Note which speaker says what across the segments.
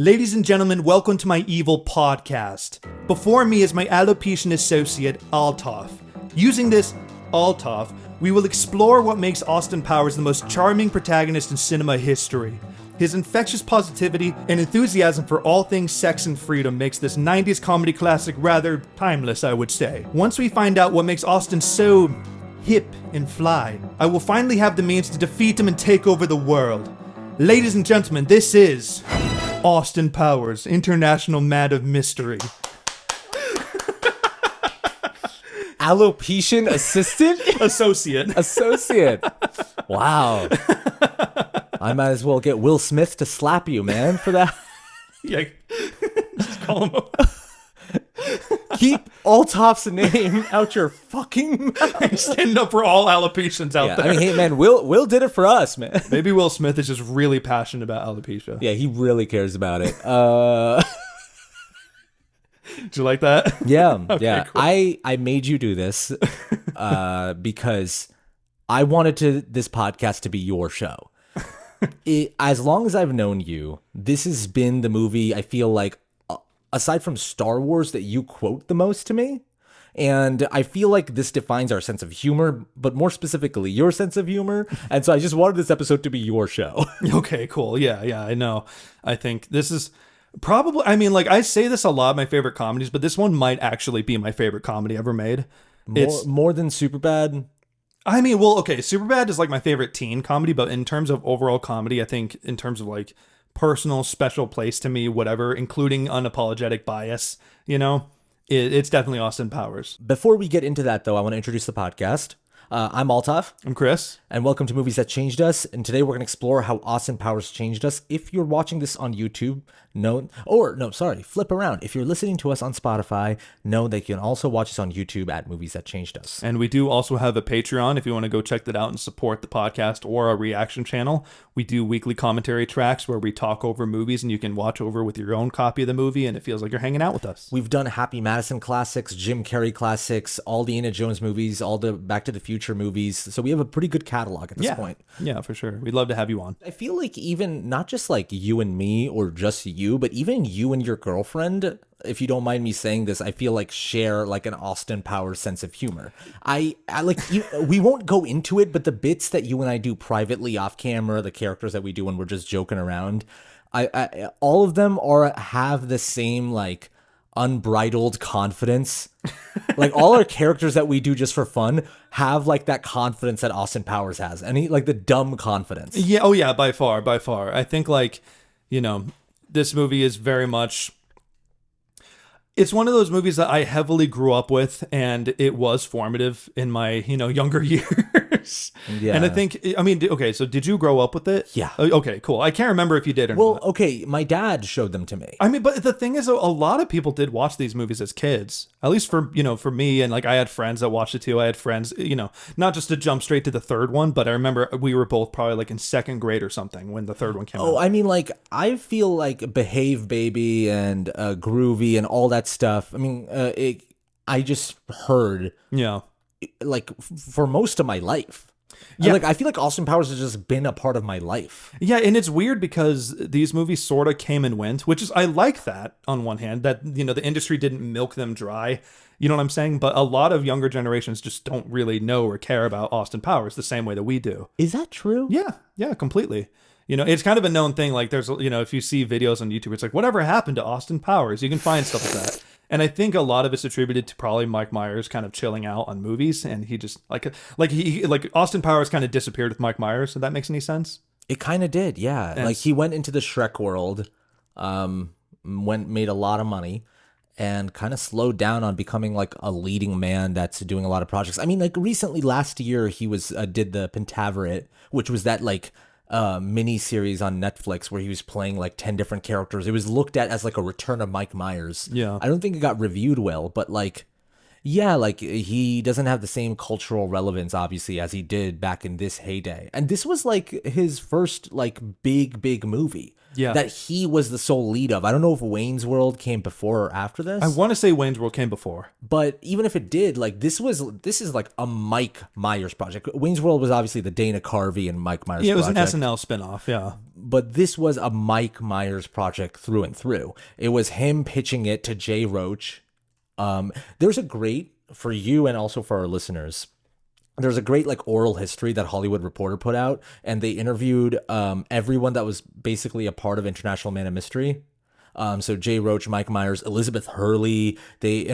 Speaker 1: Ladies and gentlemen, welcome to my evil podcast. Before me is my alopecia associate, Altaf. Using this Altaf, we will explore what makes Austin Powers the most charming protagonist in cinema history. His infectious positivity and enthusiasm for all things sex and freedom makes this 90s comedy classic rather timeless, I would say. Once we find out what makes Austin so hip and fly, I will finally have the means to defeat him and take over the world. Ladies and gentlemen, this is Austin Powers, International Man of Mystery.
Speaker 2: Alopecia assistant?
Speaker 1: Associate.
Speaker 2: Wow. I might as well get Will Smith to slap you, man, for that.
Speaker 1: Yeah, just call him up.
Speaker 2: Keep Altaf's name out your fucking mouth.
Speaker 1: Stand up for all alopecians out there.
Speaker 2: I mean, hey, man, Will did it for us, man.
Speaker 1: Maybe Will Smith is just really passionate about alopecia.
Speaker 2: Yeah, he really cares about it.
Speaker 1: Did you like that?
Speaker 2: Yeah,
Speaker 1: Okay,
Speaker 2: yeah.
Speaker 1: cool.
Speaker 2: I made you do this because I wanted this podcast to be your show. As long as I've known you, this has been the movie I feel like, aside from Star Wars, that you quote the most to me. And I feel like this defines our sense of humor, but more specifically, your sense of humor. And so I just wanted this episode to be your show.
Speaker 1: Okay, cool. Yeah, I know. I think this is probably, I mean, like, I say this a lot, my favorite comedies, but this one might actually be my favorite comedy ever made.
Speaker 2: More than Superbad?
Speaker 1: I mean, well, okay, Superbad is like my favorite teen comedy, but in terms of overall comedy, I think in terms of like personal special place to me, whatever, including unapologetic bias, you know, it's definitely Austin Powers.
Speaker 2: Before we get into that, though, I want to introduce the podcast. I'm Altaf.
Speaker 1: I'm Chris.
Speaker 2: And welcome to Movies That Changed Us. And today we're going to explore how Austin Powers changed us. If you're watching this on YouTube, flip around. If you're listening to us on Spotify, know that you can also watch us on YouTube at Movies That Changed Us.
Speaker 1: And we do also have a Patreon if you want to go check that out and support the podcast or our reaction channel. We do weekly commentary tracks where we talk over movies and you can watch over with your own copy of the movie and it feels like you're hanging out with us.
Speaker 2: We've done Happy Madison classics, Jim Carrey classics, all the Indiana Jones movies, all the Back to the Future movies. So we have a pretty good catalog at this point.
Speaker 1: Yeah, for sure. We'd love to have you on.
Speaker 2: I feel like even not just like you and me or just you, but even you and your girlfriend, if you don't mind me saying this, I feel like share like an Austin Powers sense of humor. I like we won't go into it, but the bits that you and I do privately off camera, the characters that we do when we're just joking around, I all of them have the same like unbridled confidence. Like all our characters that we do just for fun have like that confidence that Austin Powers has, and like the dumb confidence.
Speaker 1: Yeah, oh yeah, by far. I think like, you know, this movie is very much, it's one of those movies that I heavily grew up with, and it was formative in my, younger years.
Speaker 2: Yeah.
Speaker 1: And I think, I mean, okay, so did you grow up with it?
Speaker 2: Yeah.
Speaker 1: Okay, cool. I can't remember if you did or not.
Speaker 2: Well, okay, my dad showed them to me.
Speaker 1: I mean, but the thing is, a lot of people did watch these movies as kids, at least for me. And like, I had friends that watched it too. I had friends, not just to jump straight to the third one, but I remember we were both probably like in second grade or something when the third one came out.
Speaker 2: Oh, I mean, like, I feel like Behave Baby and Groovy and all that stuff. I mean, I just heard, like, for most of my life. Yeah. I feel like Austin Powers has just been a part of my life.
Speaker 1: Yeah, and it's weird because these movies sort of came and went, which is, I like that on one hand, that, the industry didn't milk them dry. You know what I'm saying? But a lot of younger generations just don't really know or care about Austin Powers the same way that we do.
Speaker 2: Is that true?
Speaker 1: Yeah, completely. It's kind of a known thing. Like there's, if you see videos on YouTube, it's like, whatever happened to Austin Powers? You can find stuff like that. And I think a lot of it's attributed to probably Mike Meyers kind of chilling out on movies, and he just like Austin Powers kind of disappeared with Mike Meyers. If that makes any sense?
Speaker 2: It kind of did, yeah.
Speaker 1: And
Speaker 2: like he went into the Shrek world, made a lot of money, and kind of slowed down on becoming like a leading man that's doing a lot of projects. I mean, like recently, last year, he was did the Pentaveret, which was that like mini series on Netflix where he was playing like 10 different characters. It was looked at as like a return of Mike Myers.
Speaker 1: Yeah.
Speaker 2: I don't think it got reviewed well, but like, yeah, like he doesn't have the same cultural relevance obviously as he did back in this heyday. And this was like his first like big movie. that he was the sole lead of. I don't know if Wayne's World came before or after this.
Speaker 1: I want to say Wayne's World came before.
Speaker 2: But even if it did, like this is like a Mike Meyers project. Wayne's World was obviously the Dana Carvey and Mike Meyers project.
Speaker 1: Yeah, it was an SNL spinoff, yeah.
Speaker 2: But this was a Mike Meyers project through and through. It was him pitching it to Jay Roach. There's a great, for you and also for our listeners, there's a great like oral history that Hollywood Reporter put out, and they interviewed everyone that was basically a part of International Man of Mystery. So Jay Roach, Mike Meyers, Elizabeth Hurley. They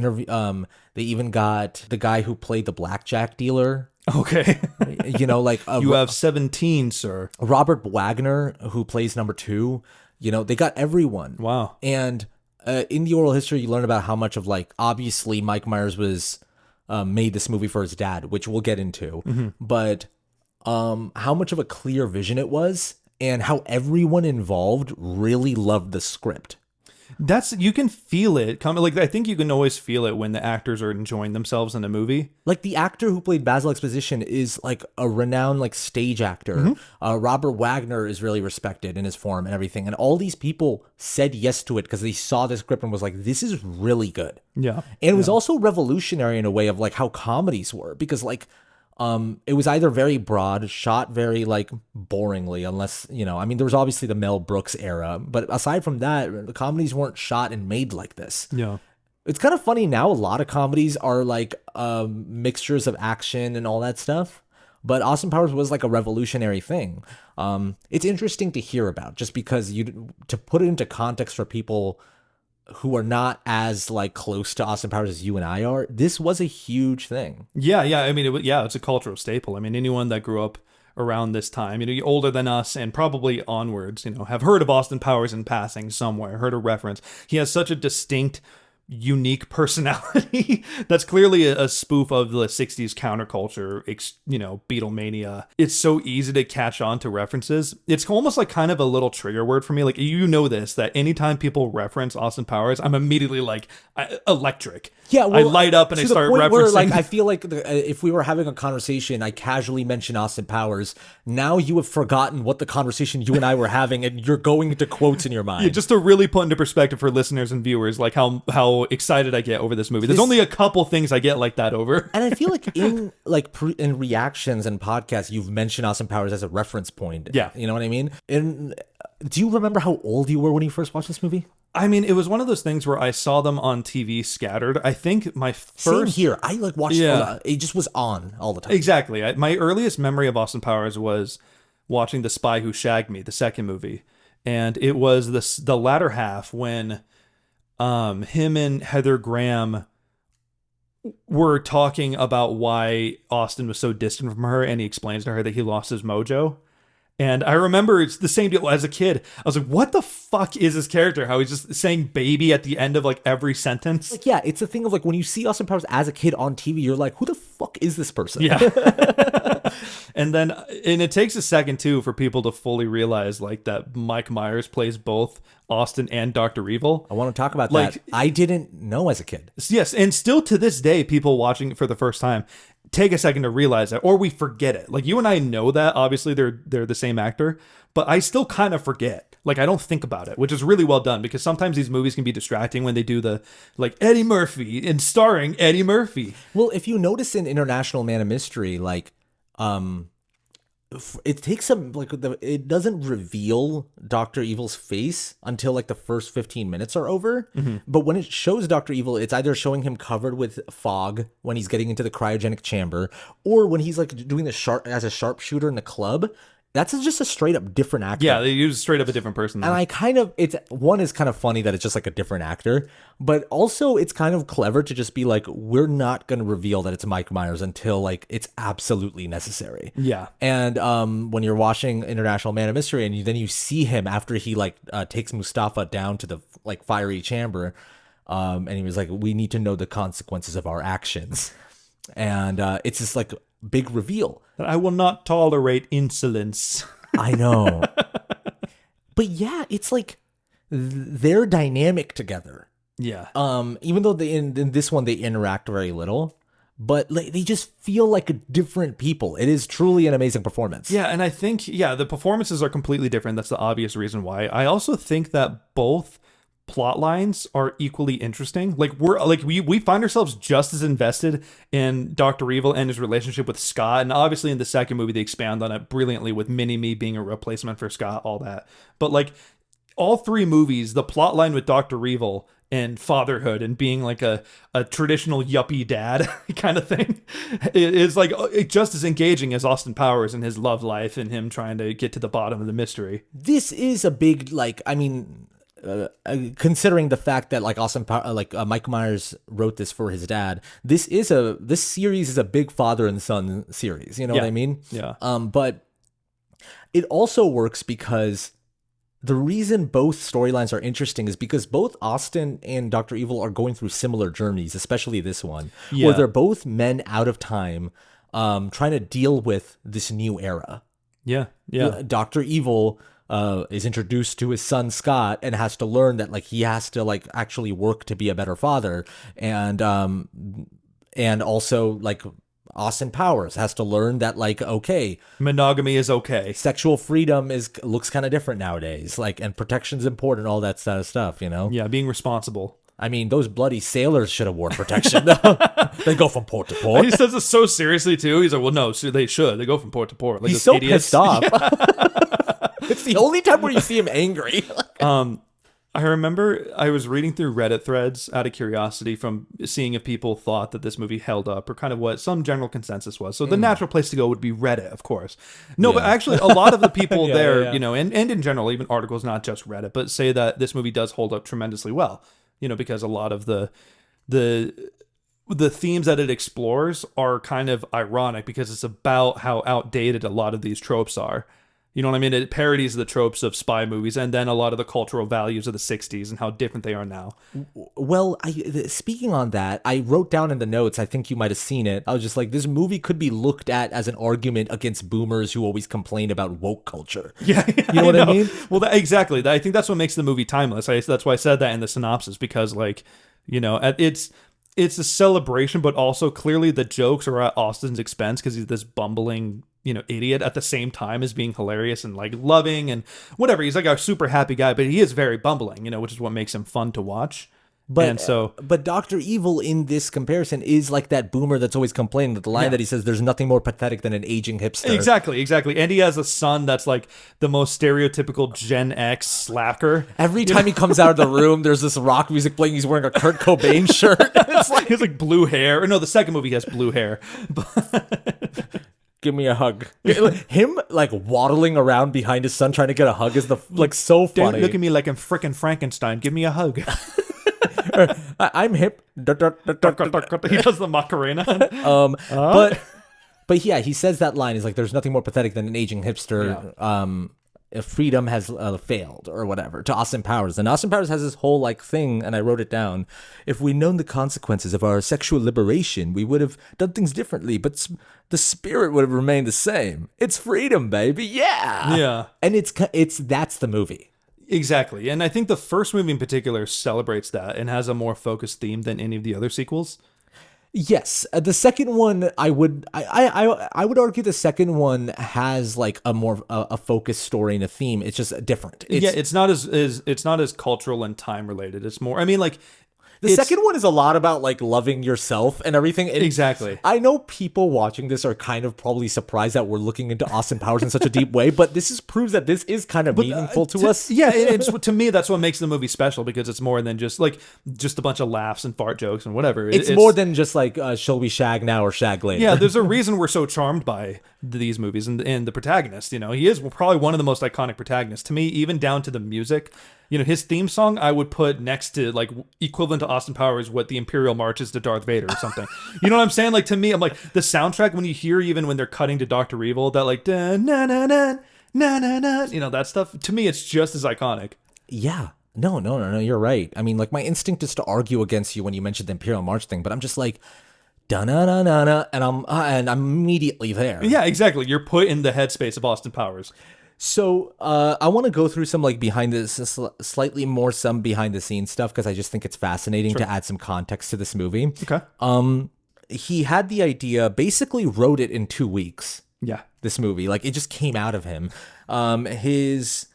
Speaker 2: even got the guy who played the blackjack dealer.
Speaker 1: Okay.
Speaker 2: You know, like
Speaker 1: you have 17, sir.
Speaker 2: Robert Wagner, who plays number 2. You know, they got everyone.
Speaker 1: Wow.
Speaker 2: And in the oral history, you learn about how much of like obviously Mike Meyers was made this movie for his dad, which we'll get into, but how much of a clear vision it was, and how everyone involved really loved the script.
Speaker 1: You can feel it coming. Like, I think you can always feel it when the actors are enjoying themselves in a movie.
Speaker 2: Like the actor who played Basil Exposition is like a renowned like stage actor. Robert Wagner is really respected in his form and everything. And all these people said yes to it because they saw the script and was like, this is really good.
Speaker 1: Yeah.
Speaker 2: And it was also revolutionary in a way of like how comedies were, because like it was either very broad, shot very like boringly, unless, you know, I mean, there was obviously the Mel Brooks era, but aside from that, the comedies weren't shot and made like this.
Speaker 1: Yeah.
Speaker 2: It's kind of funny now. A lot of comedies are like mixtures of action and all that stuff, but Austin Powers was like a revolutionary thing. It's interesting to hear about, just because to put it into context for people who are not as like close to Austin Powers as you and I are, this was a huge thing.
Speaker 1: Yeah. I mean, it's a cultural staple. I mean, anyone that grew up around this time, you know, older than us and probably onwards, you know, have heard of Austin Powers in passing somewhere, heard a reference. He has such a distinct, unique personality that's clearly a spoof of the 60s counterculture, you know, Beatlemania. It's so easy to catch on to references. It's almost like kind of a little trigger word for me. Like, you know this, that anytime people reference Austin Powers, I'm immediately like electric.
Speaker 2: Yeah, well,
Speaker 1: I light up and I start referencing.
Speaker 2: Where, like, I feel like if we were having a conversation, I casually mention Austin Powers. Now you have forgotten what the conversation you and I were having, and you're going into quotes in your mind.
Speaker 1: Yeah, just to really put into perspective for listeners and viewers, like how excited I get over this movie. There's only a couple things I get like that over.
Speaker 2: And I feel like in in reactions and podcasts, you've mentioned Austin Powers as a reference point.
Speaker 1: Yeah,
Speaker 2: you know what I mean. And do you remember how old you were when you first watched this movie?
Speaker 1: I mean, it was one of those things where I saw them on TV scattered. I think my first...
Speaker 2: Same here. I like watched it just was on all the time.
Speaker 1: Exactly. My earliest memory of Austin Powers was watching The Spy Who Shagged Me, the second movie. And it was the latter half when him and Heather Graham were talking about why Austin was so distant from her, and he explains to her that he lost his mojo. And I remember it's the same deal as a kid. I was like, what the fuck is this character? How he's just saying baby at the end of like every sentence.
Speaker 2: Like, yeah, it's a thing of like when you see Austin Powers as a kid on TV, you're like, who the fuck is this person?
Speaker 1: Yeah. And it takes a second too for people to fully realize like that Mike Meyers plays both Austin and Dr. Evil.
Speaker 2: I want to talk about that. I didn't know as a kid.
Speaker 1: Yes, and still to this day, people watching it for the first time take a second to realize that, or we forget it. Like, you and I know that obviously they're the same actor, but I still kind of forget. Like, I don't think about it, which is really well done, because sometimes these movies can be distracting when they do the like Eddie Murphy and starring Eddie Murphy.
Speaker 2: Well, if you notice in International Man of Mystery, like it takes some like it doesn't reveal Dr. Evil's face until like the first 15 minutes are over. But when it shows Dr. Evil, it's either showing him covered with fog when he's getting into the cryogenic chamber, or when he's like doing as a sharpshooter in the club. That's just a straight up different actor.
Speaker 1: Yeah, they use straight up a different person.
Speaker 2: And I kind of, it's kind of funny that it's just like a different actor, but also it's kind of clever to just be like, we're not going to reveal that it's Mike Meyers until like it's absolutely necessary.
Speaker 1: Yeah.
Speaker 2: And when you're watching International Man of Mystery and then you see him after he like takes Mustafa down to the like fiery chamber, and he was like, we need to know the consequences of our actions. And it's this like big reveal.
Speaker 1: I will not tolerate insolence.
Speaker 2: I know. But yeah, it's like they're dynamic together.
Speaker 1: Yeah.
Speaker 2: Even though in this one they interact very little, but like, they just feel like different people. It is truly an amazing performance.
Speaker 1: Yeah, and I think the performances are completely different. That's the obvious reason why. I also think that both plot lines are equally interesting. Like we find ourselves just as invested in Dr. Evil and his relationship with Scott, and obviously in the second movie they expand on it brilliantly with Mini-Me being a replacement for Scott, all that. But like all three movies, the plot line with Dr. Evil and fatherhood and being like a traditional yuppie dad kind of thing is like just as engaging as Austin Powers and his love life and him trying to get to the bottom of the mystery.
Speaker 2: This is a big, like, I mean, considering the fact that like Mike Meyers wrote this for his dad, this series is a big father and son series. You know what I mean?
Speaker 1: Yeah.
Speaker 2: But it also works because the reason both storylines are interesting is because both Austin and Dr. Evil are going through similar journeys, especially this one, where they're both men out of time, trying to deal with this new era.
Speaker 1: Yeah.
Speaker 2: Dr. Evil is introduced to his son Scott and has to learn that like he has to like actually work to be a better father, and also like Austin Powers has to learn that like, okay,
Speaker 1: monogamy is okay,
Speaker 2: sexual freedom looks kind of different nowadays, like, and protection's important, all that kind of stuff, you know?
Speaker 1: Yeah, being responsible.
Speaker 2: I mean, those bloody sailors should have worn protection. They go from port to port.
Speaker 1: He says it so seriously too. He's like, well, no, so they should. They go from port to port. Like,
Speaker 2: he's so
Speaker 1: idiots.
Speaker 2: pissed off. It's the only time where you see him angry.
Speaker 1: I remember I was reading through Reddit threads out of curiosity from seeing if people thought that this movie held up or kind of what some general consensus was. So the natural place to go would be Reddit, of course. No, but actually a lot of the people there, you know, and in general, even articles, not just Reddit, but say that this movie does hold up tremendously well, you know, because a lot of the themes that it explores are kind of ironic because it's about how outdated a lot of these tropes are. You know what I mean? It parodies the tropes of spy movies and then a lot of the cultural values of the 60s and how different they are now.
Speaker 2: Well, speaking on that, I wrote down in the notes, I think you might have seen it. I was just like, this movie could be looked at as an argument against boomers who always complain about woke culture.
Speaker 1: Yeah.
Speaker 2: You know what I mean?
Speaker 1: Well, exactly. I think that's what makes the movie timeless. That's why I said that in the synopsis, because like, you know, it's a celebration, but also clearly the jokes are at Austin's expense because he's this bumbling, you know, idiot at the same time as being hilarious and like loving and whatever. He's like a super happy guy, but he is very bumbling, you know, which is what makes him fun to watch. But
Speaker 2: Dr. Evil in this comparison is like that boomer that's always complaining that the line that he says, there's nothing more pathetic than an aging hipster.
Speaker 1: Exactly. And he has a son that's like the most stereotypical Gen X slacker.
Speaker 2: Every time he comes out of the room, there's this rock music playing. He's wearing a Kurt Cobain shirt.
Speaker 1: It's like, he has like blue hair. Or no, the second movie he has blue hair.
Speaker 2: Give me a hug. Him like waddling around behind his son trying to get a hug is like so funny.
Speaker 1: Don't look at me like I'm frickin' Frankenstein. Give me a hug.
Speaker 2: I'm hip.
Speaker 1: He does the Macarena.
Speaker 2: But yeah, he says that line is like, there's nothing more pathetic than an aging hipster. Yeah. If freedom has failed or whatever to Austin Powers. And Austin Powers has this whole like thing, and I wrote it down. If we'd known the consequences of our sexual liberation, we would have done things differently, but the spirit would have remained the same. It's freedom, baby. Yeah. And that's the movie.
Speaker 1: Exactly. And I think the first movie in particular celebrates that and has a more focused theme than any of the other sequels.
Speaker 2: Yes, the second one, I would argue the second one has like a more a focused story and a theme. It's just different.
Speaker 1: It's not as cultural and time related. It's more. I mean, like.
Speaker 2: The second one is a lot about like loving yourself and everything.
Speaker 1: Exactly.
Speaker 2: I know people watching this are kind of probably surprised that we're looking into Austin Powers in such a deep way, but this proves that this is kind of meaningful to us.
Speaker 1: Yeah, to me, that's what makes the movie special, because it's more than just a bunch of laughs and fart jokes and whatever.
Speaker 2: It's more than just like, shall we shag now or shag later?
Speaker 1: Yeah, there's a reason we're so charmed by these movies and the protagonist. You know, he is probably one of the most iconic protagonists to me, even down to the music. You know, his theme song I would put next to, like, equivalent to Austin Powers, what the Imperial March is to Darth Vader or something. You know what I'm saying? Like, to me, I'm like, the soundtrack, when you hear, even when they're cutting to Dr. Evil, that like, da, na, na, na, na, na, na, you know, that stuff, to me, it's just as iconic.
Speaker 2: Yeah. No, you're right. I mean, like, my instinct is to argue against you when you mentioned the Imperial March thing, but I'm just like, da-na-na-na-na, and I'm immediately there.
Speaker 1: Yeah, exactly. You're put in the headspace of Austin Powers.
Speaker 2: So I want to go through some like behind the scenes stuff, because I just think it's fascinating to add some context to this movie.
Speaker 1: Okay.
Speaker 2: he had the idea, basically wrote it in 2 weeks.
Speaker 1: Yeah.
Speaker 2: This movie, like, it just came out of him. His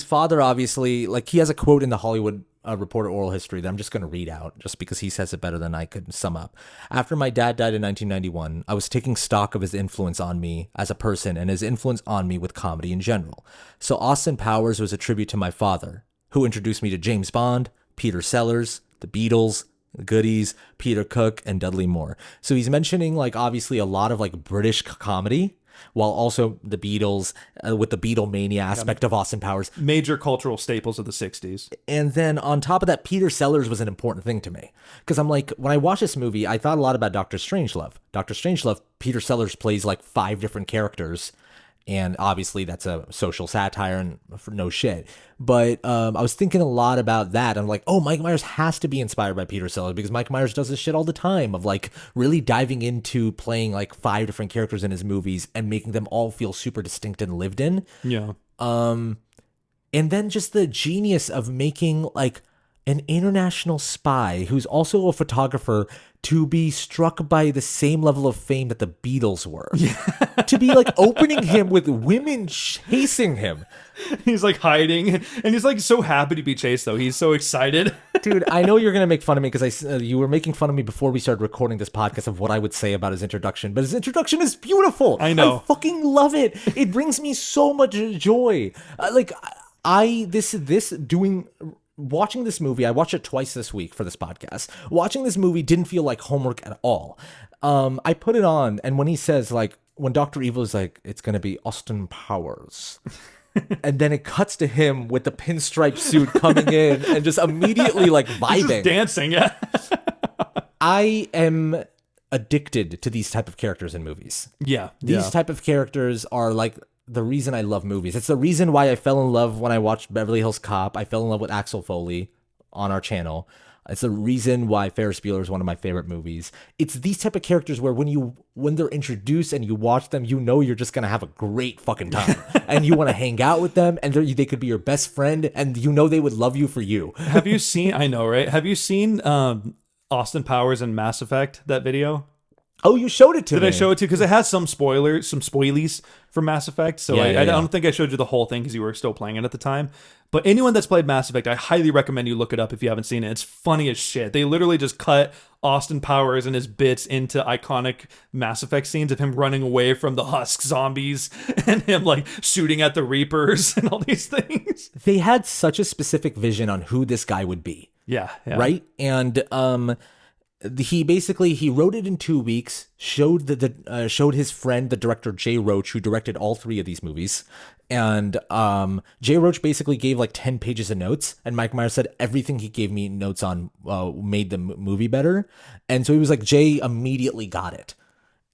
Speaker 2: father, obviously, like, he has a quote in the Hollywood Reporter oral history that I'm just going to read out just because he says it better than I could sum up. After my dad died in 1991, I was taking stock of his influence on me as a person and his influence on me with comedy in general. So Austin Powers was a tribute to my father, who introduced me to James Bond, Peter Sellers, the Beatles, the Goodies, Peter Cook, and Dudley Moore. So he's mentioning, like, obviously a lot of, like, British comedy, while also the Beatles, with the Beatlemania aspect of Austin Powers.
Speaker 1: Major cultural staples of the 60s.
Speaker 2: And then on top of that, Peter Sellers was an important thing to me. Because I'm like, when I watched this movie, I thought a lot about Dr. Strangelove. Dr. Strangelove, Peter Sellers plays like 5 different characters. And obviously that's a social satire and no shit. But I was thinking a lot about that. I'm like, oh, Mike Myers has to be inspired by Peter Sellers because Mike Myers does this shit all the time of like really diving into playing like 5 different characters in his movies and making them all feel super distinct and lived in.
Speaker 1: Yeah.
Speaker 2: And then just the genius of making like an international spy who's also a photographer to be struck by the same level of fame that the Beatles were. Yeah. To be like opening him with women chasing him.
Speaker 1: He's like hiding and he's like so happy to be chased though. He's so excited.
Speaker 2: Dude, I know you're going to make fun of me because you were making fun of me before we started recording this podcast of what I would say about his introduction, but his introduction is beautiful.
Speaker 1: I know.
Speaker 2: I fucking love it. It brings me so much joy. Watching this movie, I watched it twice this week for this podcast. Watching this movie didn't feel like homework at all. I put it on, and when he says, like, when Dr. Evil is like, it's going to be Austin Powers. And then it cuts to him with the pinstripe suit coming in and just immediately, like, vibing.
Speaker 1: He's just dancing, yeah.
Speaker 2: I am addicted to these type of characters in movies.
Speaker 1: Yeah.
Speaker 2: These type of characters are, like, the reason I love movies. It's the reason why I fell in love when I watched Beverly Hills Cop. I fell in love with Axel Foley on our channel. It's the reason why Ferris Bueller is one of my favorite movies. It's these type of characters where when they're introduced and you watch them, you know you're just going to have a great fucking time. And you want to hang out with them and they could be your best friend and you know they would love you for you.
Speaker 1: Have you seen, I know, right? Have you seen Austin Powers and Mass Effect, that video?
Speaker 2: Oh, you showed it to me.
Speaker 1: Did I show it to you? Because it has some spoilies for Mass Effect. So I don't think I showed you the whole thing because you were still playing it at the time. But anyone that's played Mass Effect, I highly recommend you look it up if you haven't seen it. It's funny as shit. They literally just cut Austin Powers and his bits into iconic Mass Effect scenes of him running away from the husk zombies and him like shooting at the Reapers and all these things.
Speaker 2: They had such a specific vision on who this guy would be.
Speaker 1: Yeah.
Speaker 2: Right? And he wrote it in 2 weeks, showed his friend, the director Jay Roach, who directed all 3 of these movies. And Jay Roach basically gave like 10 pages of notes, and Mike Myers said everything he gave me notes on made the movie better. And so he was like, Jay immediately got it.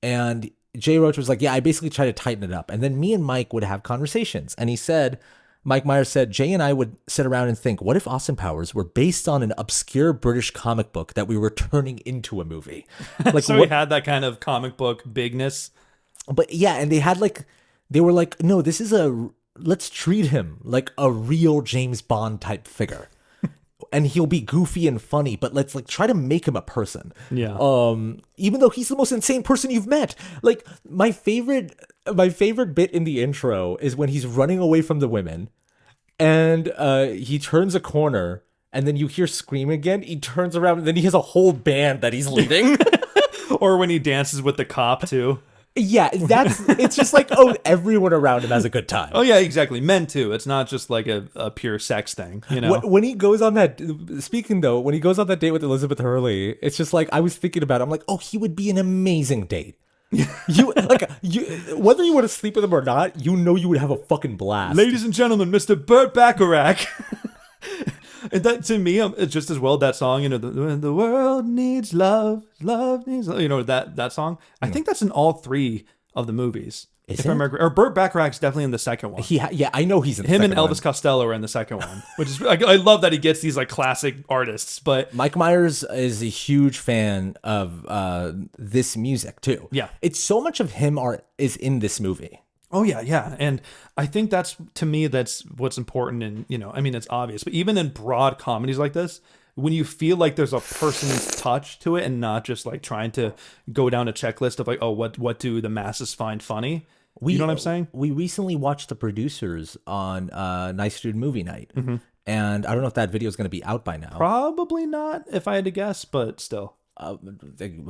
Speaker 2: And Jay Roach was like, yeah, I basically tried to tighten it up. And then me and Mike would have conversations. And Mike Myers said, Jay and I would sit around and think, what if Austin Powers were based on an obscure British comic book that we were turning into a movie? Like,
Speaker 1: so we had that kind of comic book bigness.
Speaker 2: But yeah, and they were like, no, let's treat him like a real James Bond type figure. And he'll be goofy and funny, but let's like try to make him a person.
Speaker 1: Yeah.
Speaker 2: Even though he's the most insane person you've met. Like my favorite bit in the intro is when he's running away from the women and he turns a corner and then you hear screaming again. He turns around and then he has a whole band that he's leading.
Speaker 1: Or when he dances with the cop too.
Speaker 2: Yeah, it's just like, oh, everyone around him has a good time.
Speaker 1: Oh yeah, exactly. Men too. It's not just like a pure sex thing, you know.
Speaker 2: When he goes on that date with Elizabeth Hurley, it's just like I was thinking about it. I'm like, oh, he would be an amazing date. Whether you want to sleep with him or not, you know you would have a fucking blast.
Speaker 1: Ladies and gentlemen, Mr. Burt Bacharach. And that to me, it's just as well that song, you know, the world needs love, love needs love, you know, that song. I think that's in all 3 of the movies. If I remember, or Burt Bacharach's definitely in the second one.
Speaker 2: I know he's in the
Speaker 1: him
Speaker 2: second
Speaker 1: and Elvis
Speaker 2: one.
Speaker 1: Costello are in the second one, which is I love that he gets these like classic artists. But
Speaker 2: Mike Myers is a huge fan of this music too.
Speaker 1: Yeah,
Speaker 2: it's so much of him is in this movie.
Speaker 1: Oh yeah. And I think that's what's important. And, you know, I mean, it's obvious, but even in broad comedies like this, when you feel like there's a person's touch to it and not just like trying to go down a checklist of like, oh, what do the masses find funny? You know what I'm saying?
Speaker 2: We recently watched The Producers on Nice Dude Movie Night. And I don't know if that video is going to be out by now.
Speaker 1: Probably not, if I had to guess, but still.
Speaker 2: I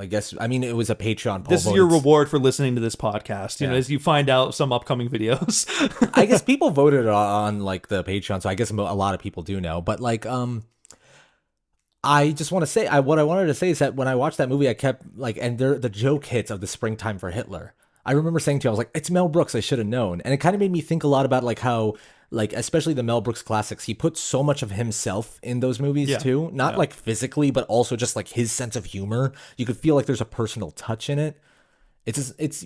Speaker 2: guess, I mean, it was a Patreon poll.
Speaker 1: This is your reward for listening to this podcast, you know, as you find out some upcoming videos.
Speaker 2: I guess people voted on like the Patreon, so I guess a lot of people do know. But like, I just want to say, what I wanted to say is that when I watched that movie, I kept like, and the joke hits of the springtime for Hitler. I remember saying to you, I was like, it's Mel Brooks, I should have known. And it kind of made me think a lot about like how, like, especially the Mel Brooks classics, he puts so much of himself in those movies too. Not like physically, but also just like his sense of humor. You could feel like there's a personal touch in it. It's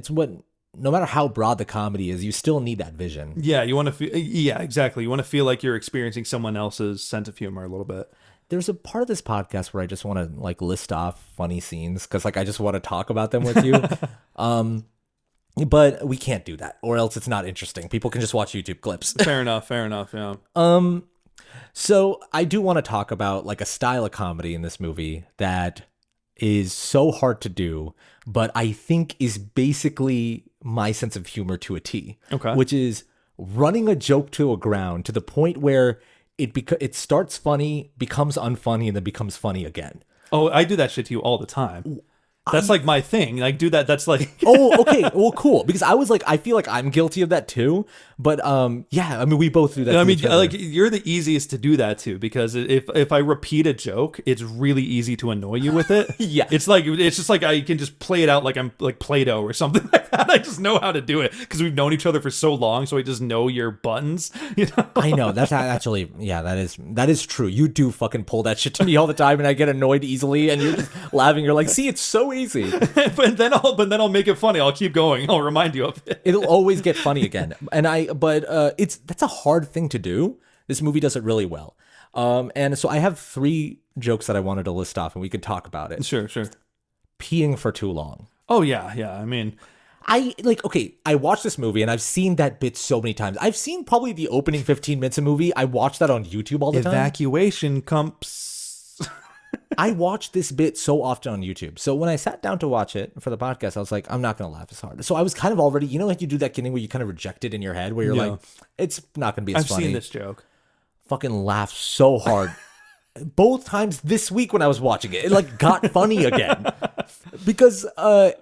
Speaker 2: what, no matter how broad the comedy is, you still need that vision.
Speaker 1: Yeah, you want to feel, yeah, exactly. You want to feel like you're experiencing someone else's sense of humor a little bit.
Speaker 2: There's a part of this podcast where I just want to like list off funny scenes because like I just want to talk about them with you. But we can't do that, or else it's not interesting. People can just watch YouTube clips.
Speaker 1: Fair enough, yeah.
Speaker 2: So I do want to talk about like a style of comedy in this movie that is so hard to do, but I think is basically my sense of humor to a T.
Speaker 1: Okay.
Speaker 2: Which is running a joke to a ground to the point where it starts funny, becomes unfunny, and then becomes funny again.
Speaker 1: Oh, I do that shit to you all the time. That's like my thing. Like, do that. That's like.
Speaker 2: Oh, okay. Well, cool. Because I was like, I feel like I'm guilty of that too. But yeah, I mean, we both do that.
Speaker 1: I mean, like you're the easiest to do that to because if I repeat a joke, it's really easy to annoy you with it.
Speaker 2: Yeah,
Speaker 1: it's just like I can just play it out like I'm like Play-Doh or something like that. I just know how to do it because we've known each other for so long, so I just know your buttons. You know.
Speaker 2: I know that's actually that is true. You do fucking pull that shit to me all the time, and I get annoyed easily, and you're just laughing. You're like, see, it's so easy.
Speaker 1: but then I'll make it funny. I'll keep going. I'll remind you of it.
Speaker 2: It'll always get funny again, and that's a hard thing to do. This movie does it really well. And so I have 3 jokes that I wanted to list off, and we could talk about it.
Speaker 1: Sure.
Speaker 2: Peeing for too long.
Speaker 1: Oh yeah. I mean,
Speaker 2: I watched this movie and I've seen that bit so many times. I've seen probably the opening 15 minutes of the movie. I watch that on YouTube all the time.
Speaker 1: Evacuation comes.
Speaker 2: I watch this bit so often on YouTube. So when I sat down to watch it for the podcast, I was like, I'm not going to laugh as hard. So I was kind of already, you know, like you do that thing where you kind of reject it in your head where you're like, it's not going to be as funny.
Speaker 1: I've seen this joke.
Speaker 2: Fucking laughed so hard. Both times this week when I was watching it, it like got funny again because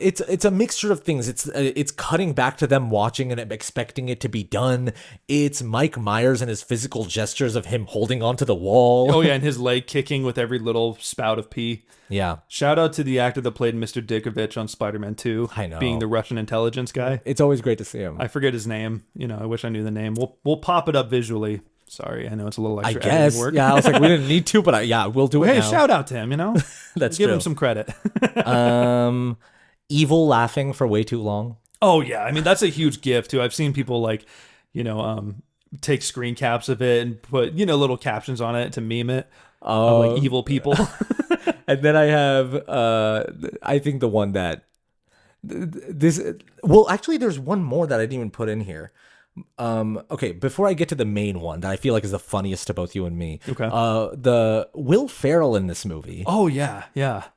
Speaker 2: it's a mixture of things. It's cutting back to them watching and expecting it to be done. It's Mike Meyers and his physical gestures of him holding onto the wall.
Speaker 1: Oh yeah, and his leg kicking with every little spout of pee.
Speaker 2: Yeah.
Speaker 1: Shout out to the actor that played Mr. Dickovich on Spider-Man 2.
Speaker 2: I know.
Speaker 1: Being the Russian intelligence guy.
Speaker 2: It's always great to see him.
Speaker 1: I forget his name. You know, I wish I knew the name. We'll pop it up visually. Sorry, I know it's a little extra editing work.
Speaker 2: Yeah, I was like, we didn't need to, but we'll do it now.
Speaker 1: Shout out to him, you know?
Speaker 2: That's
Speaker 1: Give
Speaker 2: true.
Speaker 1: him some credit.
Speaker 2: Evil laughing for way too long.
Speaker 1: Oh, yeah. I mean, that's a huge gift, too. I've seen people, like, you know, take screen caps of it and put, you know, little captions on it to meme it. Like evil people.
Speaker 2: And then I have, I think the one that, actually, there's one more that I didn't even put in here. Okay, before I get to the main one that I feel like is the funniest to both you and me.
Speaker 1: Okay.
Speaker 2: The Will Ferrell in this movie.
Speaker 1: Oh yeah.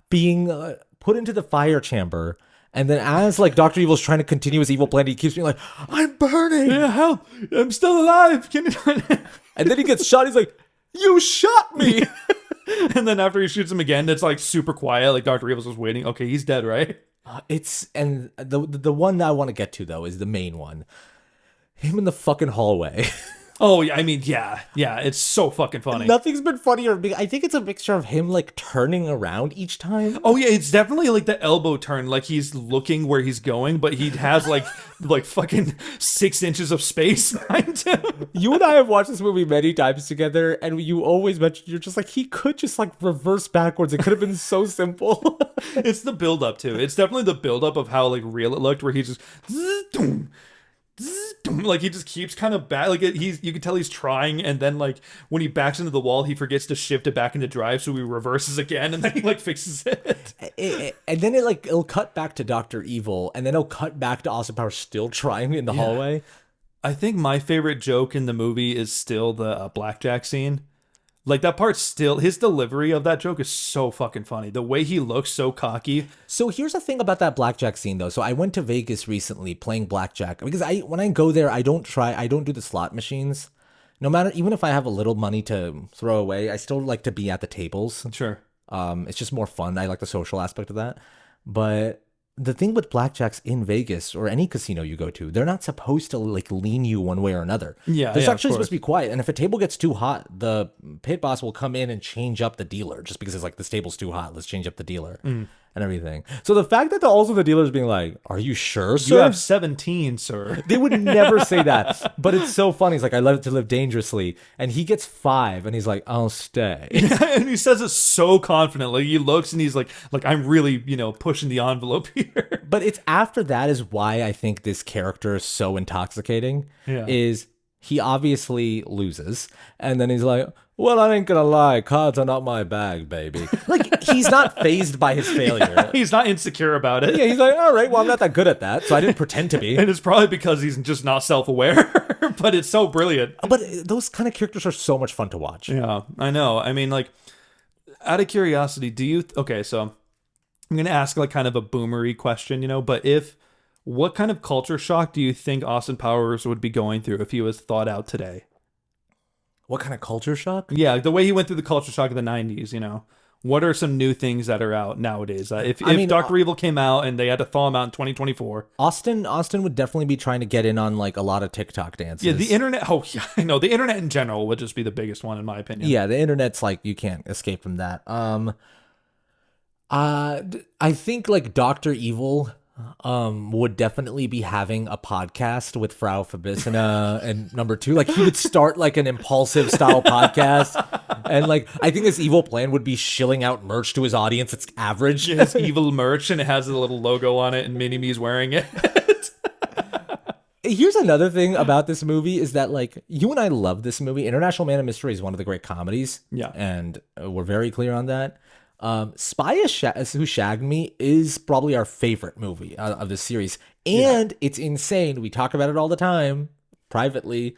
Speaker 2: Being put into the fire chamber, and then as like Dr. Evil's trying to continue his evil plan, he keeps being like, "I'm burning.
Speaker 1: Yeah, help! I'm still alive. Can you?"
Speaker 2: And then he gets shot. He's like, "You shot me!"
Speaker 1: And then after he shoots him again, it's like super quiet. Like Dr. Evil's just waiting. Okay, he's dead, right?
Speaker 2: And the one that I want to get to though is the main one. Him in the fucking hallway.
Speaker 1: Oh, yeah. I mean, yeah. It's so fucking funny.
Speaker 2: Nothing's been funnier. I think it's a mixture of him like turning around each time.
Speaker 1: Oh, yeah. It's definitely like the elbow turn. Like he's looking where he's going, but he has like fucking 6 inches of space behind him.
Speaker 2: You and I have watched this movie many times together, and you always mention you're just like, he could just like reverse backwards. It could have been so simple.
Speaker 1: It's the buildup too. It's definitely the buildup of how like real it looked, where he just. Like he just keeps kind of back, like you can tell he's trying, and then like when he backs into the wall, he forgets to shift it back into drive, so he reverses again, and then he like fixes it.
Speaker 2: And then it'll cut back to Dr. Evil, and then it'll cut back to Austin Powers still trying in the hallway.
Speaker 1: I think my favorite joke in the movie is still the blackjack scene. Like that part still, his delivery of that joke is so fucking funny. The way he looks so cocky.
Speaker 2: So here's the thing about that blackjack scene though. So I went to Vegas recently playing blackjack because when I go there, I don't do the slot machines. No matter, even if I have a little money to throw away, I still like to be at the tables.
Speaker 1: Sure.
Speaker 2: It's just more fun. I like the social aspect of that. But the thing with blackjacks in Vegas or any casino you go to, they're not supposed to like lean you one way or another.
Speaker 1: Yeah,
Speaker 2: they're
Speaker 1: yeah,
Speaker 2: actually
Speaker 1: of
Speaker 2: supposed to be quiet. And if a table gets too hot, the pit boss will come in and change up the dealer just because it's like this table's too hot. Let's change up the dealer and everything. So the fact that also the dealer's being like, "Are you sure, sir?
Speaker 1: You have 17, sir."
Speaker 2: They would never say that, but it's so funny. He's like, "I love to live dangerously," and he gets 5, and he's like, "I'll stay."
Speaker 1: And he says it so confidently. He looks and he's like I'm really, pushing the envelope here.
Speaker 2: But it's after that is why I think this character is so intoxicating.
Speaker 1: Yeah.
Speaker 2: Is he obviously loses, and then he's like, "Well, I ain't gonna lie, cards are not my bag, baby." Like he's not fazed by his failure.
Speaker 1: He's not insecure about it.
Speaker 2: Yeah, he's like, "All right, well, I'm not that good at that, so I didn't pretend to be."
Speaker 1: And it's probably because he's just not self-aware. But it's so brilliant.
Speaker 2: But those kind of characters are so much fun to watch.
Speaker 1: Yeah, I know. I mean, like, out of curiosity, okay, so I'm going to ask like kind of a boomery question, but what kind of culture shock do you think Austin Powers would be going through if he was thought out today?
Speaker 2: What kind of culture shock?
Speaker 1: Yeah, the way he went through the culture shock of the 90s, What are some new things that are out nowadays? If Dr. Evil came out and they had to thaw him out in 2024.
Speaker 2: Austin would definitely be trying to get in on like a lot TikTok dances.
Speaker 1: Yeah, the internet. Oh, yeah, I know. The internet in general would just be the biggest one, in my opinion.
Speaker 2: Yeah, the internet's like, you can't escape from that. I think like Dr. Evil would definitely be having a podcast with Frau Fabissina and number 2. Like he would start like an impulsive style podcast. And like I think his evil plan would be shilling out merch to his audience. It's average.
Speaker 1: His evil merch, and it has a little logo on it, and Mini-Me's wearing it.
Speaker 2: Here's another thing about this movie is that like you and I love this movie. International Man of Mystery is one of the great comedies.
Speaker 1: Yeah.
Speaker 2: And we're very clear on that. Spy Who Shagged Me is probably our favorite movie of the series. And it's insane. We talk about it all the time privately.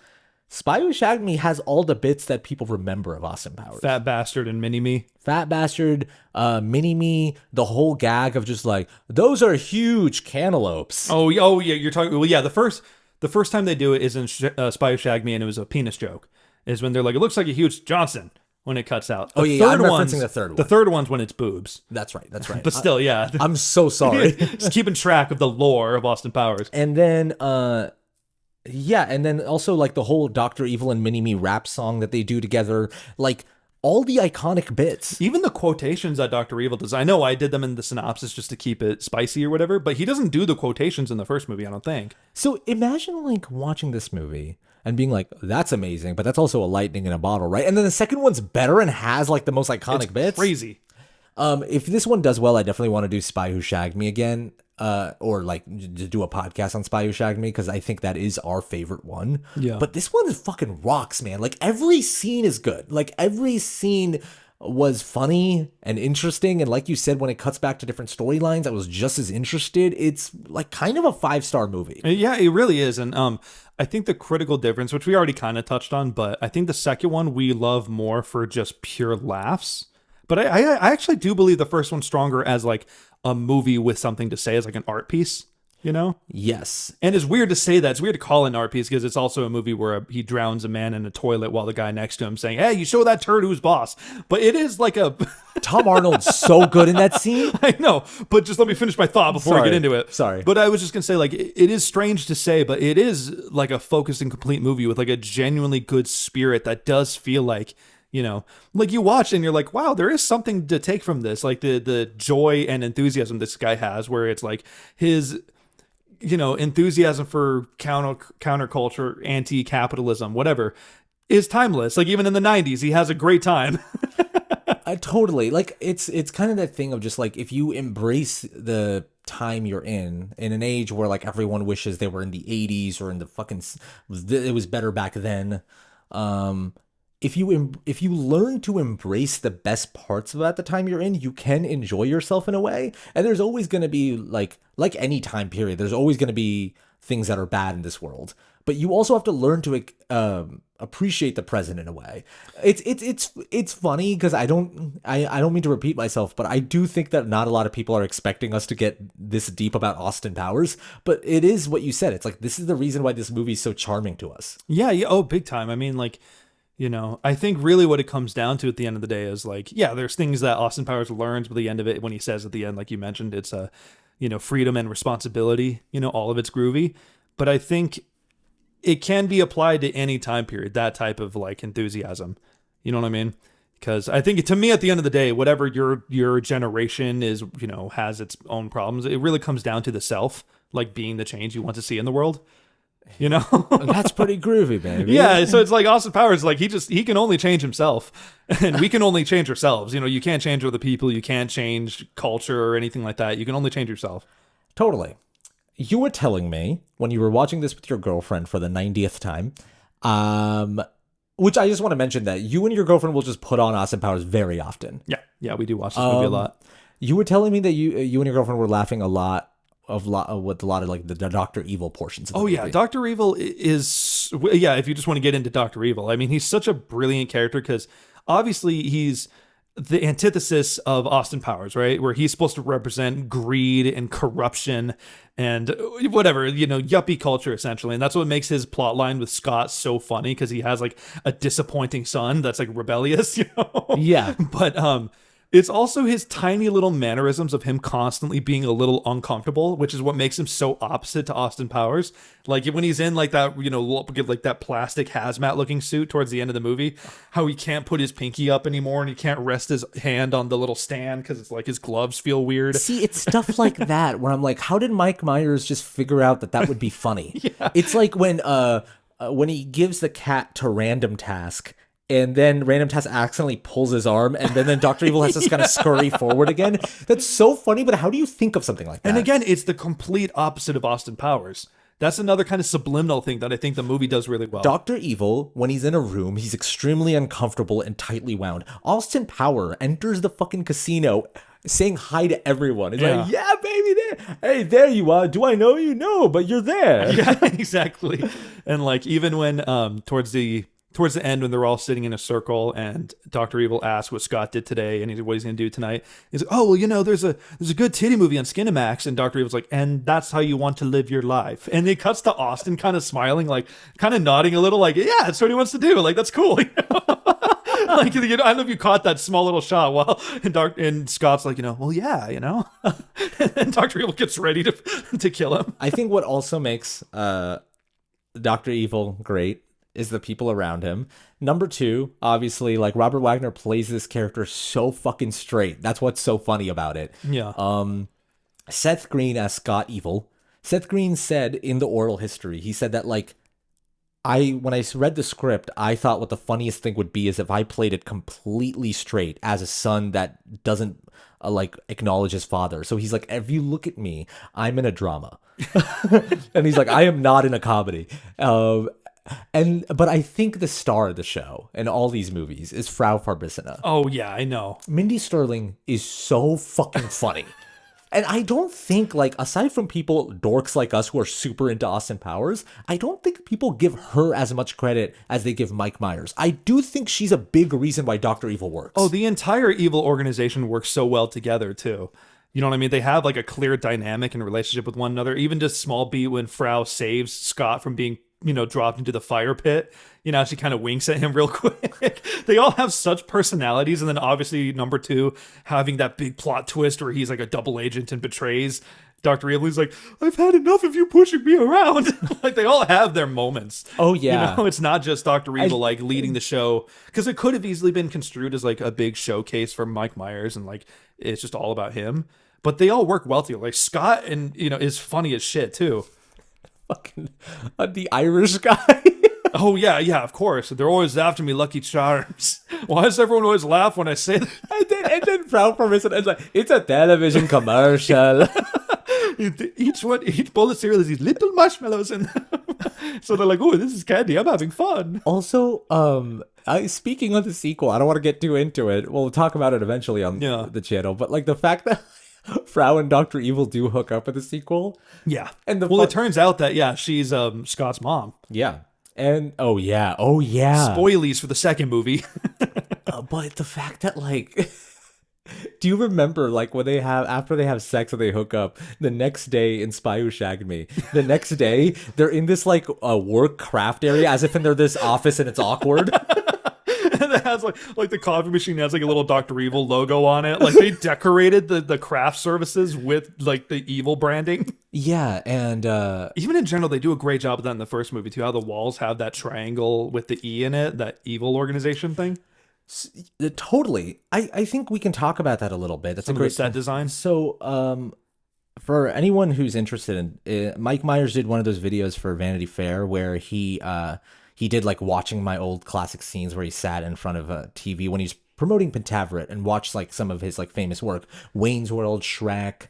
Speaker 2: Spy Who Shagged Me has all the bits that people remember of Austin Powers.
Speaker 1: Fat Bastard and Mini-Me.
Speaker 2: Fat Bastard, Mini-Me, the whole gag of just like, those are huge cantaloupes.
Speaker 1: Oh yeah, you're talking. Well, yeah, the first time they do it is in Spy Who Shagged Me, and it was a penis joke. Is when they're like, it looks like a huge Johnson when it cuts out.
Speaker 2: I'm referencing the third one.
Speaker 1: The third one's when it's boobs.
Speaker 2: That's right.
Speaker 1: But still, yeah.
Speaker 2: I'm so sorry.
Speaker 1: Just keeping track of the lore of Austin Powers.
Speaker 2: And then, and then also like the whole Dr. Evil and Mini-Me rap song that they do together, like all the iconic bits.
Speaker 1: Even the quotations that Dr. Evil does. I know I did them in the synopsis just to keep it spicy or whatever, but he doesn't do the quotations in the first movie, I don't think.
Speaker 2: So imagine like watching this movie and being like, that's amazing, but that's also a lightning in a bottle, right? And then the second one's better and has like the most iconic bits.
Speaker 1: Crazy.
Speaker 2: If this one does well, I definitely want to do Spy Who Shagged Me again. Or like do a podcast on Spy Who Shagged Me, because I think that is our favorite one.
Speaker 1: Yeah.
Speaker 2: But this one is fucking rocks, man. Like every scene is good. Like every scene was funny and interesting. And like you said, when it cuts back to different storylines, I was just as interested. It's like kind of a 5-star movie.
Speaker 1: Yeah, it really is. And I think the critical difference, which we already kind of touched on, but I think the second one we love more for just pure laughs. But I actually do believe the first one's stronger as like a movie with something to say, as like an art piece,
Speaker 2: Yes.
Speaker 1: And it's weird to say that. It's weird to call it an art piece because it's also a movie where he drowns a man in a toilet while the guy next to him saying, "Hey, you show that turd who's boss." But it is like a...
Speaker 2: Tom Arnold's so good in that scene.
Speaker 1: I know, but just let me finish my thought before I get into it.
Speaker 2: Sorry.
Speaker 1: But I was just going to say, like, it is strange to say, but it is like a focused and complete movie with like a genuinely good spirit that does feel like, like you watch and you're like, wow, there is something to take from this. Like the joy and enthusiasm this guy has, where it's like his, enthusiasm for counterculture, anti-capitalism, whatever, is timeless. Like even in the 90s, he has a great time.
Speaker 2: Totally. Like it's kind of that thing of just like, if you embrace the time you're in an age where like everyone wishes they were in the 80s or in the fucking, it was better back then. If you learn to embrace the best parts about the time you're in, you can enjoy yourself in a way. And there's always going to be like any time period, there's always going to be things that are bad in this world. but you also have to learn to appreciate the present in a way. It's funny because I don't mean to repeat myself, but I do think that not a lot of people are expecting us to get this deep about Austin Powers, but it is what you said. It's like, this is the reason why this movie is so charming to us.
Speaker 1: Yeah, oh, big time. I mean, like, you know, I think really what it comes down to at the end of the day is like, yeah, there's things that Austin Powers learns, but the end of it, when he says at the end, like you mentioned, it's freedom and responsibility, all of it's groovy. But I think it can be applied to any time period, that type of like enthusiasm. You know what I mean? Because I think to me, at the end of the day, whatever your generation is, has its own problems. It really comes down to the self, like being the change you want to see in the world.
Speaker 2: That's pretty groovy, baby.
Speaker 1: Yeah, so it's like Austin Powers, like he can only change himself, and we can only change ourselves. You can't change other people, you can't change culture or anything like that. You can only change yourself.
Speaker 2: Totally. You were telling me when you were watching this with your girlfriend for the 90th time, which I just want to mention that you and your girlfriend will just put on Austin Powers very often.
Speaker 1: Yeah, we do watch this movie a lot.
Speaker 2: You were telling me that you and your girlfriend were laughing a lot with a lot of like the Dr. Evil portions of the movie.
Speaker 1: Yeah, Dr. Evil is, if you just want to get into Dr. Evil, I mean, he's such a brilliant character because obviously he's the antithesis of Austin Powers, right? Where he's supposed to represent greed and corruption and whatever, yuppie culture essentially. And that's what makes his plot line with Scott so funny, because he has like a disappointing son that's like rebellious,
Speaker 2: Yeah.
Speaker 1: But it's also his tiny little mannerisms of him constantly being a little uncomfortable, which is what makes him so opposite to Austin Powers. Like when he's in like that, like that plastic hazmat looking suit towards the end of the movie, how he can't put his pinky up anymore and he can't rest his hand on the little stand because it's like his gloves feel weird.
Speaker 2: See, it's stuff like that where I'm like, how did Mike Meyers just figure out that would be funny? Yeah. It's like when he gives the cat to Random Task, and then Random Task accidentally pulls his arm, and then Dr. Evil has to kind of scurry forward again. That's so funny, but how do you think of something like that?
Speaker 1: And again, it's the complete opposite of Austin Powers. That's another kind of subliminal thing that I think the movie does really well.
Speaker 2: Dr. Evil, when he's in a room, he's extremely uncomfortable and tightly wound. Austin Power enters the fucking casino saying hi to everyone. He's like, yeah, baby, there. Hey, there you are. Do I know you? No, but you're there.
Speaker 1: Yeah, exactly. And like even when towards the end, when they're all sitting in a circle and Dr. Evil asks what Scott did today and what he's going to do tonight, he's like, oh, well, there's a good titty movie on Skinamax. And Dr. Evil's like, and that's how you want to live your life. And it cuts to Austin kind of smiling, like kind of nodding a little like, yeah, that's what he wants to do. Like, that's cool. Like, I don't know if you caught that small little shot while and Scott's like, well, yeah, and Dr. Evil gets ready to kill him.
Speaker 2: I think what also makes Dr. Evil great is the people around him. Number two, obviously, like Robert Wagner plays this character so fucking straight. That's what's so funny about it.
Speaker 1: Yeah.
Speaker 2: Seth Green as Scott Evil. Seth Green said in the oral history, he said that like, when I read the script, I thought what the funniest thing would be is if I played it completely straight as a son that doesn't like acknowledge his father. So he's like, if you look at me, I'm in a drama. And he's like, I am not in a comedy. But I think the star of the show in all these movies is Frau Farbissina.
Speaker 1: Oh yeah, I know.
Speaker 2: Mindy Sterling is so fucking funny. And I don't think, like, aside from people, dorks like us who are super into Austin Powers, I don't think people give her as much credit as they give Mike Myers. I do think she's a big reason why Dr. Evil works.
Speaker 1: Oh, the entire Evil organization works so well together, too. You know what I mean? They have, like, a clear dynamic and relationship with one another. Even just small beat when Frau saves Scott from being, dropped into the fire pit. She kind of winks at him real quick. They all have such personalities. And then obviously number two, having that big plot twist where he's like a double agent and betrays Dr. Evil. He's like, I've had enough of you pushing me around. Like they all have their moments.
Speaker 2: Oh yeah.
Speaker 1: It's not just Dr. Evil like leading the show, because it could have easily been construed as like a big showcase for Mike Myers and like it's just all about him. But they all work well together. Like Scott and is funny as shit too.
Speaker 2: Fucking the Irish guy.
Speaker 1: Oh, yeah, of course. They're always after me, Lucky Charms. Why does everyone always laugh when I say that?
Speaker 2: And then Frau Farbissina is like, it's a television commercial.
Speaker 1: Each bowl of cereal has these little marshmallows in them. So they're like, oh, this is candy. I'm having fun.
Speaker 2: Also, speaking of the sequel, I don't want to get too into it. We'll talk about it eventually on the channel. But like the fact that Frau and Dr. Evil do hook up in the sequel.
Speaker 1: Yeah.
Speaker 2: And
Speaker 1: it turns out that, yeah, she's Scott's mom.
Speaker 2: Yeah. And oh yeah.
Speaker 1: Spoilies for the second movie.
Speaker 2: But the fact that like do you remember like when they have after they have sex and they hook up the next day in Spy Who Shagged Me, the next day they're in this like work craft area as if in they're this office and it's awkward.
Speaker 1: And it has like the coffee machine has like a little Dr. Evil logo on it. Like they decorated the craft services with like the evil branding.
Speaker 2: Yeah, and
Speaker 1: even in general, they do a great job of that in the first movie too. How the walls have that triangle with the E in it, that evil organization thing.
Speaker 2: Totally. I think we can talk about that a little bit. That's a great
Speaker 1: set design.
Speaker 2: So, for anyone who's interested in, Mike Meyers did one of those videos for Vanity Fair where he did like watching my old classic scenes where he sat in front of a TV when he's promoting Pentaveret and watched like some of his like famous work, Wayne's World, Shrek,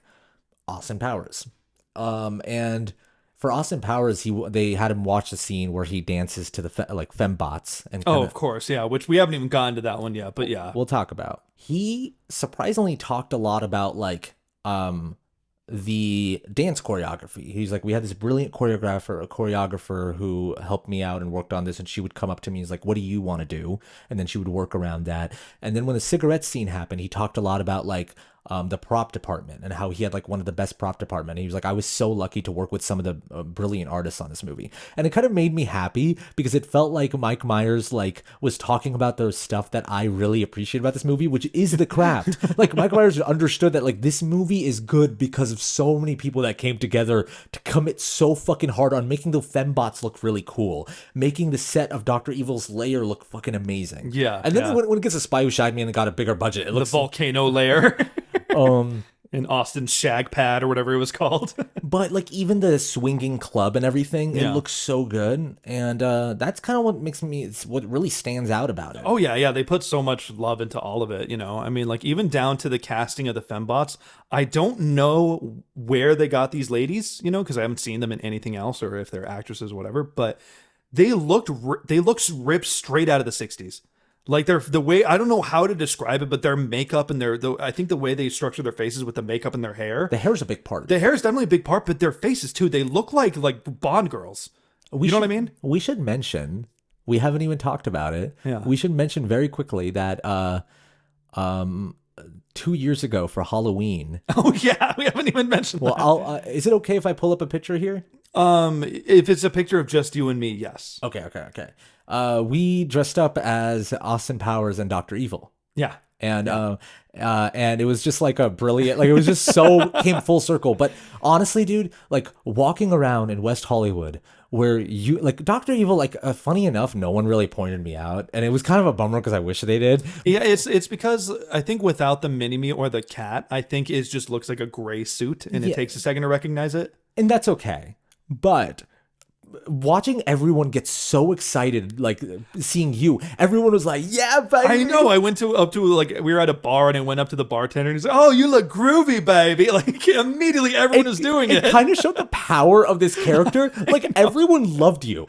Speaker 2: Austin Powers, and. For Austin Powers, they had him watch the scene where he dances to the fembots. And
Speaker 1: of course, yeah, which we haven't even gotten to that one yet, but yeah.
Speaker 2: We'll talk about. He surprisingly talked a lot about like the dance choreography. He's like, we had this brilliant choreographer who helped me out and worked on this, and she would come up to me, he's like, what do you want to do? And then she would work around that. And then when the cigarette scene happened, he talked a lot about like the prop department and how he had like one of the best prop department. And he was like, I was so lucky to work with some of the brilliant artists on this movie. And it kind of made me happy because it felt like Mike Myers like was talking about the stuff that I really appreciate about this movie, which is the craft. Like Mike Myers understood that like this movie is good because of so many people that came together to commit so fucking hard on making the fembots look really cool, making the set of Dr. Evil's lair look fucking amazing.
Speaker 1: Yeah.
Speaker 2: And then when it gets a Spy Who Shagged Me and got a bigger budget, it looks
Speaker 1: the volcano lair. In Austin's shag pad or whatever it was called.
Speaker 2: But like even the swinging club and everything, it looks so good. And that's kind of what makes me, it's what really stands out about it.
Speaker 1: Oh yeah. They put so much love into all of it, you know. I mean, like even down to the casting of the fembots. I don't know where they got these ladies, you know, because I haven't seen them in anything else or if they're actresses or whatever, but they looked ripped straight out of the 60s. Like the way, I don't know how to describe it, but their makeup and I think the way they structure their faces with the makeup and their hair.
Speaker 2: The hair is a big part.
Speaker 1: The hair is definitely a big part, but their faces too. They look like Bond girls. You know what I mean?
Speaker 2: We should mention, we haven't even talked about it.
Speaker 1: Yeah.
Speaker 2: We should mention very quickly that 2 years ago for Halloween.
Speaker 1: Oh yeah, we haven't even mentioned that.
Speaker 2: Well, is it okay if I pull up a picture here?
Speaker 1: If it's a picture of just you and me, yes.
Speaker 2: Okay. We dressed up as Austin Powers and Dr. Evil.
Speaker 1: Yeah.
Speaker 2: And it was just like a brilliant, like it was just so came full circle. But honestly, dude, like walking around in West Hollywood where you like Dr. Evil, like funny enough, no one really pointed me out. And it was kind of a bummer because I wish they did.
Speaker 1: Yeah, it's because I think without the mini-me or the cat, I think it just looks like a gray suit and it takes a second to recognize it.
Speaker 2: And that's okay. But watching everyone get so excited, like seeing you, everyone was like, yeah, baby.
Speaker 1: I know. I went up to like, we were at a bar and I went up to the bartender and he's like, oh, you look groovy, baby. Like immediately everyone was doing it.
Speaker 2: It kind of showed the power of this character. Like everyone loved you.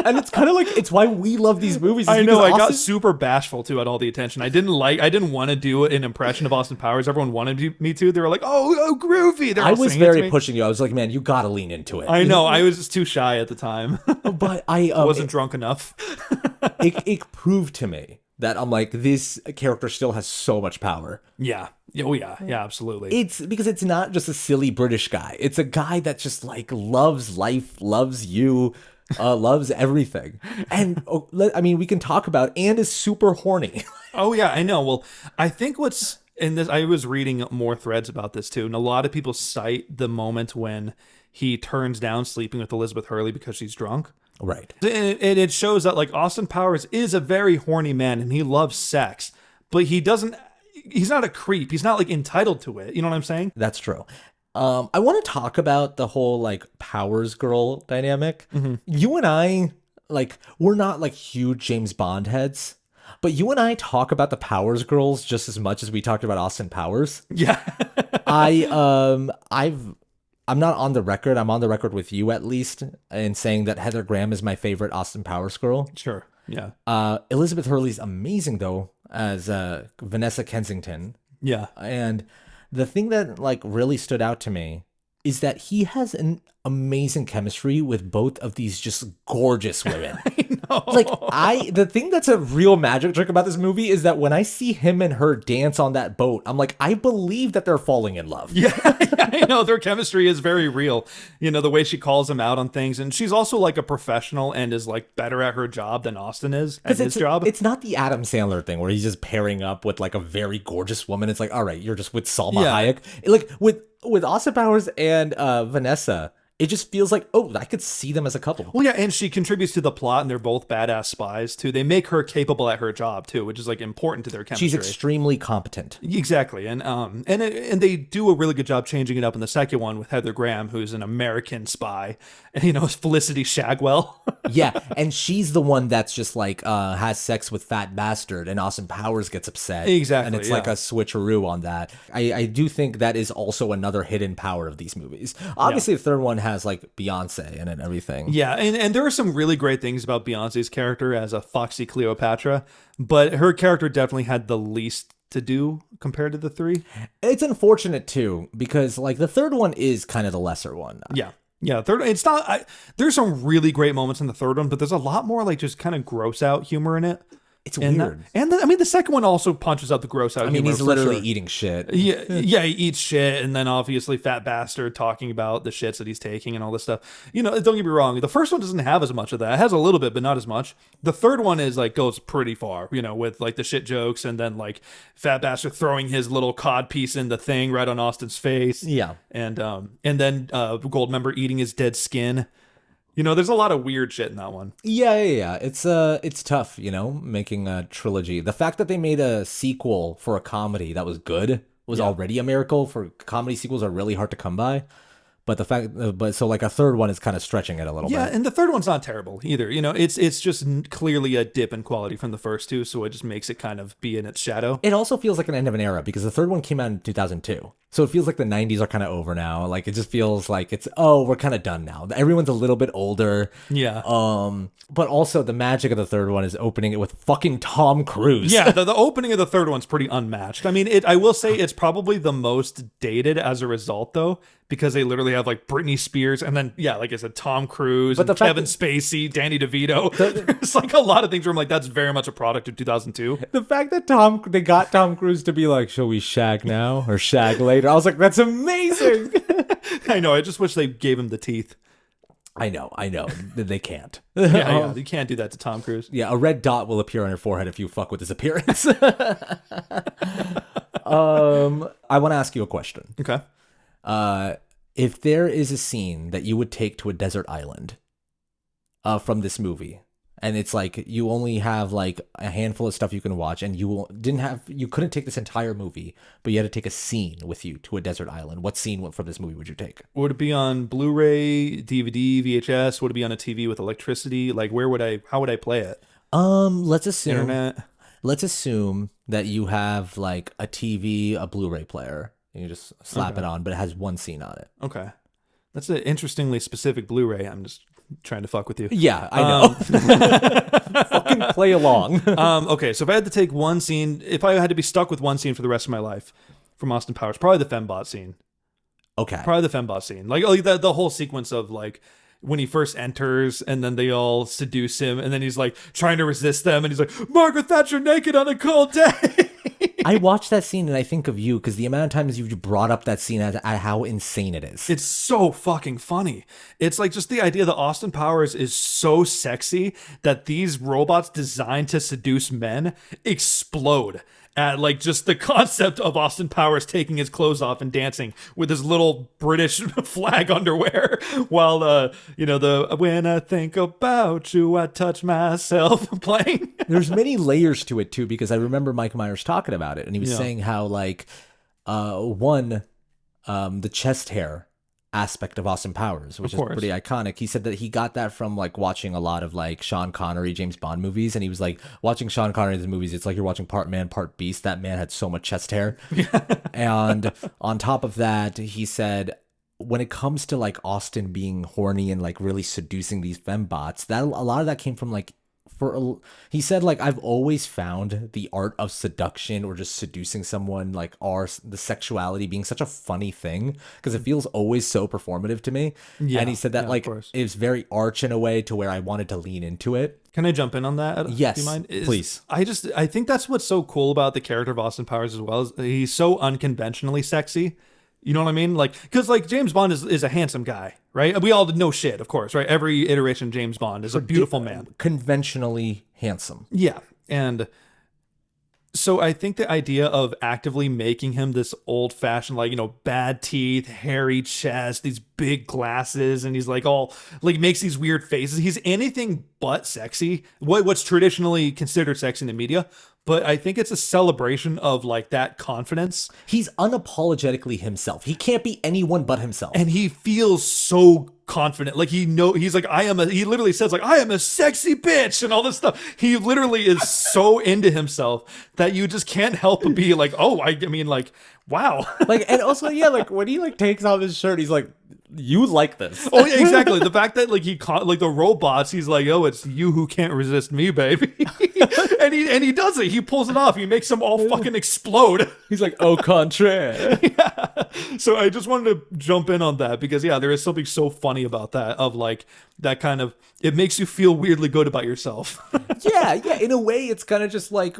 Speaker 2: And it's kind of like, it's why we love these movies.
Speaker 1: I know. I got super bashful too at all the attention. I didn't want to do an impression of Austin Powers. Everyone wanted me to. They were like, oh, groovy.
Speaker 2: I was very pushing you. I was like, man, you got to lean into it.
Speaker 1: I know. I was just too shy at the time.
Speaker 2: But I
Speaker 1: wasn't drunk enough.
Speaker 2: it proved to me that I'm like, this character still has so much power.
Speaker 1: Yeah. Oh yeah. Yeah, absolutely.
Speaker 2: It's because it's not just a silly British guy. It's a guy that just like loves life, loves you, loves everything. And I mean, we can talk about and is super horny.
Speaker 1: Oh yeah, I know. Well, I think what's in this, I was reading more threads about this too, and a lot of people cite the moment when he turns down sleeping with Elizabeth Hurley because she's drunk.
Speaker 2: Right.
Speaker 1: And it shows that like Austin Powers is a very horny man and he loves sex, but he's not a creep. He's not like entitled to it. You know what I'm saying?
Speaker 2: That's true. I want to talk about the whole like Powers girl dynamic. Mm-hmm. You and I, like, we're not like huge James Bond heads, but you and I talk about the Powers girls just as much as we talked about Austin Powers.
Speaker 1: Yeah.
Speaker 2: I'm not on the record. I'm on the record with you at least in saying that Heather Graham is my favorite Austin Powers girl.
Speaker 1: Sure. Yeah.
Speaker 2: Elizabeth Hurley's amazing though as Vanessa Kensington.
Speaker 1: Yeah.
Speaker 2: And The thing that like really stood out to me is that he has an amazing chemistry with both of these just gorgeous women.
Speaker 1: I know.
Speaker 2: Like the thing that's a real magic trick about this movie is that when I see him and her dance on that boat, I'm like, I believe that they're falling in love.
Speaker 1: Yeah, I know. Their chemistry is very real. You know, the way she calls him out on things. And she's also like a professional and is like better at her job than Austin is at his job.
Speaker 2: It's not the Adam Sandler thing where he's just pairing up with like a very gorgeous woman. It's like, all right, you're just with Salma Hayek. Like with Austin Powers and Vanessa, it just feels like, oh, I could see them as a couple.
Speaker 1: Well, yeah, and she contributes to the plot, and they're both badass spies, too. They make her capable at her job, too, which is, like, important to their chemistry.
Speaker 2: She's extremely competent.
Speaker 1: Exactly, and they do a really good job changing it up in the second one with Heather Graham, who's an American spy, and, you know, Felicity Shagwell.
Speaker 2: Yeah, and she's the one that's just, like, has sex with Fat Bastard, and Austin Powers gets upset.
Speaker 1: Exactly,
Speaker 2: and it's like a switcheroo on that. I do think that is also another hidden power of these movies. Obviously, the third one has like Beyonce in it and everything.
Speaker 1: Yeah, and there are some really great things about Beyonce's character as a foxy Cleopatra, but her character definitely had the least to do compared to the three.
Speaker 2: It's unfortunate too, because like the third one is kind of the lesser one.
Speaker 1: Yeah, third. It's not. There's some really great moments in the third one, but there's a lot more like just kind of gross out humor in it.
Speaker 2: It's weird.
Speaker 1: I mean, the second one also punches out the gross out humor.
Speaker 2: I mean, he's literally eating shit.
Speaker 1: Yeah, he eats shit, and then obviously Fat Bastard talking about the shits that he's taking and all this stuff. You know, don't get me wrong. The first one doesn't have as much of that. It has a little bit, but not as much. The third one is like goes pretty far, you know, with like the shit jokes, and then like Fat Bastard throwing his little cod piece in the thing right on Austin's face.
Speaker 2: Yeah,
Speaker 1: and then Goldmember eating his dead skin. You know, there's a lot of weird shit in that one.
Speaker 2: Yeah. It's tough, you know, making a trilogy. The fact that they made a sequel for a comedy that was good was already a miracle. For comedy sequels are really hard to come by. But so like a third one is kind of stretching it a little bit.
Speaker 1: Yeah, and the third one's not terrible either. You know, it's just clearly a dip in quality from the first two, so it just makes it kind of be in its shadow.
Speaker 2: It also feels like an end of an era because the third one came out in 2002. So it feels like the 90s are kind of over now. Like it just feels like we're kind of done now. Everyone's a little bit older.
Speaker 1: Yeah.
Speaker 2: But also the magic of the third one is opening it with fucking Tom Cruise.
Speaker 1: Yeah, the opening of the third one's pretty unmatched. I mean, I will say it's probably the most dated as a result, though, because they literally have like Britney Spears and then, yeah, like I said, Tom Cruise, and Kevin Spacey, Danny DeVito. There's like a lot of things where I'm like, that's very much a product of 2002.
Speaker 2: The fact that they got Tom Cruise to be like, shall we shag now or shag later? I was like, that's amazing.
Speaker 1: I know. I just wish they gave him the teeth.
Speaker 2: I know. They can't.
Speaker 1: Yeah, you can't do that to Tom Cruise.
Speaker 2: Yeah, a red dot will appear on your forehead if you fuck with his appearance. I want to ask you a question.
Speaker 1: Okay.
Speaker 2: If there is a scene that you would take to a desert island from this movie, and it's like you only have like a handful of stuff you can watch, and you couldn't take this entire movie, but you had to take a scene with you to a desert island. What scene from this movie would you take?
Speaker 1: Would it be on Blu-ray, DVD, VHS? Would it be on a TV with electricity? Like, how would I play it?
Speaker 2: Let's assume
Speaker 1: Internet.
Speaker 2: Let's assume that you have like a TV, a Blu-ray player, and you just slap it on, but it has one scene on it.
Speaker 1: Okay. That's an interestingly specific Blu-ray. I'm just trying to fuck with you.
Speaker 2: Yeah, I know. Fucking play along.
Speaker 1: Okay, so if I had to take one scene, if I had to be stuck with one scene for the rest of my life from Austin Powers, probably the fembot scene.
Speaker 2: Okay.
Speaker 1: Probably the fembot scene. Like the whole sequence of like when he first enters and then they all seduce him and then he's like trying to resist them and he's like, Margaret Thatcher naked on a cold day.
Speaker 2: I watch that scene and I think of you because the amount of times you've brought up that scene at how insane it is.
Speaker 1: It's so fucking funny. It's like just the idea that Austin Powers is so sexy that these robots designed to seduce men explode at like just the concept of Austin Powers taking his clothes off and dancing with his little British flag underwear while the when I think about you I touch myself playing.
Speaker 2: There's many layers to it too, because I remember Mike Meyers talking about it and he was saying how like the chest hair aspect of Austin Powers, which is pretty iconic. He said that he got that from like watching a lot of like Sean Connery, James Bond movies, and he was like, watching Sean Connery's movies, it's like you're watching part man, part beast. That man had so much chest hair. And on top of that, he said when it comes to like Austin being horny and like really seducing these fembots, that a lot of that came from like he said, like, I've always found the art of seduction or just seducing someone, like, the sexuality being such a funny thing because it feels always so performative to me. And he said that, like, it was very arch in a way to where I wanted to lean into it.
Speaker 1: Can I jump in on that?
Speaker 2: Yes,
Speaker 1: do you mind?
Speaker 2: please.
Speaker 1: I think that's what's so cool about the character of Austin Powers as well. Is he's so unconventionally sexy. You know what I mean? Like, because like James Bond is a handsome guy, right? We all know shit, of course, right? Every iteration of James Bond is a beautiful man.
Speaker 2: Conventionally handsome.
Speaker 1: Yeah. And so I think the idea of actively making him this old fashioned, like, you know, bad teeth, hairy chest, these big glasses, and he's like all like makes these weird faces. He's anything but sexy. What's traditionally considered sexy in the media. But I think it's a celebration of like that confidence.
Speaker 2: He's unapologetically himself. He can't be anyone but himself.
Speaker 1: And he feels so confident. Like he's like, he literally says like, I am a sexy bitch and all this stuff. He literally is so into himself that you just can't help but be like, oh, I mean like, wow.
Speaker 2: Like, and also, yeah, like when he like takes off his shirt, he's like, you like this.
Speaker 1: Oh yeah, exactly. The fact that like he caught like the robots, he's like, oh, it's you who can't resist me, baby. and he does it. He pulls it off. He makes them all fucking explode.
Speaker 2: He's like, au contraire.
Speaker 1: Yeah. So I just wanted to jump in on that because yeah, there is something so funny about that, of like that kind of, it makes you feel weirdly good about yourself.
Speaker 2: yeah. In a way, it's kind of just like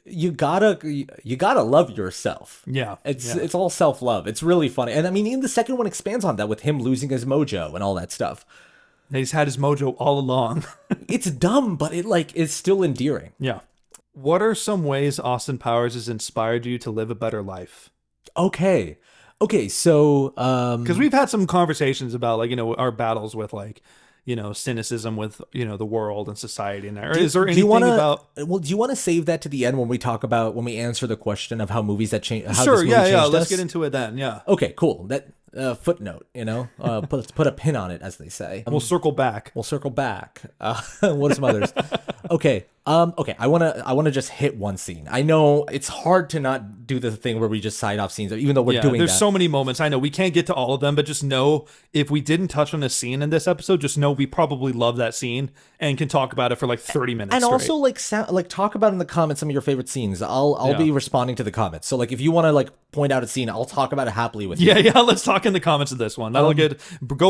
Speaker 2: you gotta love yourself.
Speaker 1: Yeah.
Speaker 2: It's all self-love. It's really funny. And I mean, even the second one expands on that with him losing his mojo and all that stuff.
Speaker 1: He's had his mojo all along.
Speaker 2: It's dumb, but it like is still endearing.
Speaker 1: Yeah. What are some ways Austin Powers has inspired you to live a better life?
Speaker 2: Okay, so
Speaker 1: because we've had some conversations about like, you know, our battles with like, you know, cynicism with, you know, the world and society. And is there anything about?
Speaker 2: Well, do you want to save that to the end when we answer the question of how movies that change?
Speaker 1: Sure, yeah. Let's get into it then. Yeah.
Speaker 2: Okay, cool. That footnote, you know, let's put a pin on it, as they say.
Speaker 1: We'll circle back.
Speaker 2: What are some others? Okay. I wanna just hit one scene. I know it's hard to not do the thing where we just side off scenes, even though we're doing
Speaker 1: there's
Speaker 2: that.
Speaker 1: So many moments. I know we can't get to all of them, but just know if we didn't touch on a scene in this episode, just know we probably love that scene and can talk about it for like 30 minutes.
Speaker 2: And
Speaker 1: straight.
Speaker 2: also like talk about in the comments some of your favorite scenes. I'll be responding to the comments. So like if you want to like point out a scene, I'll talk about it happily with you.
Speaker 1: Yeah. Let's talk in the comments of this one. That'll go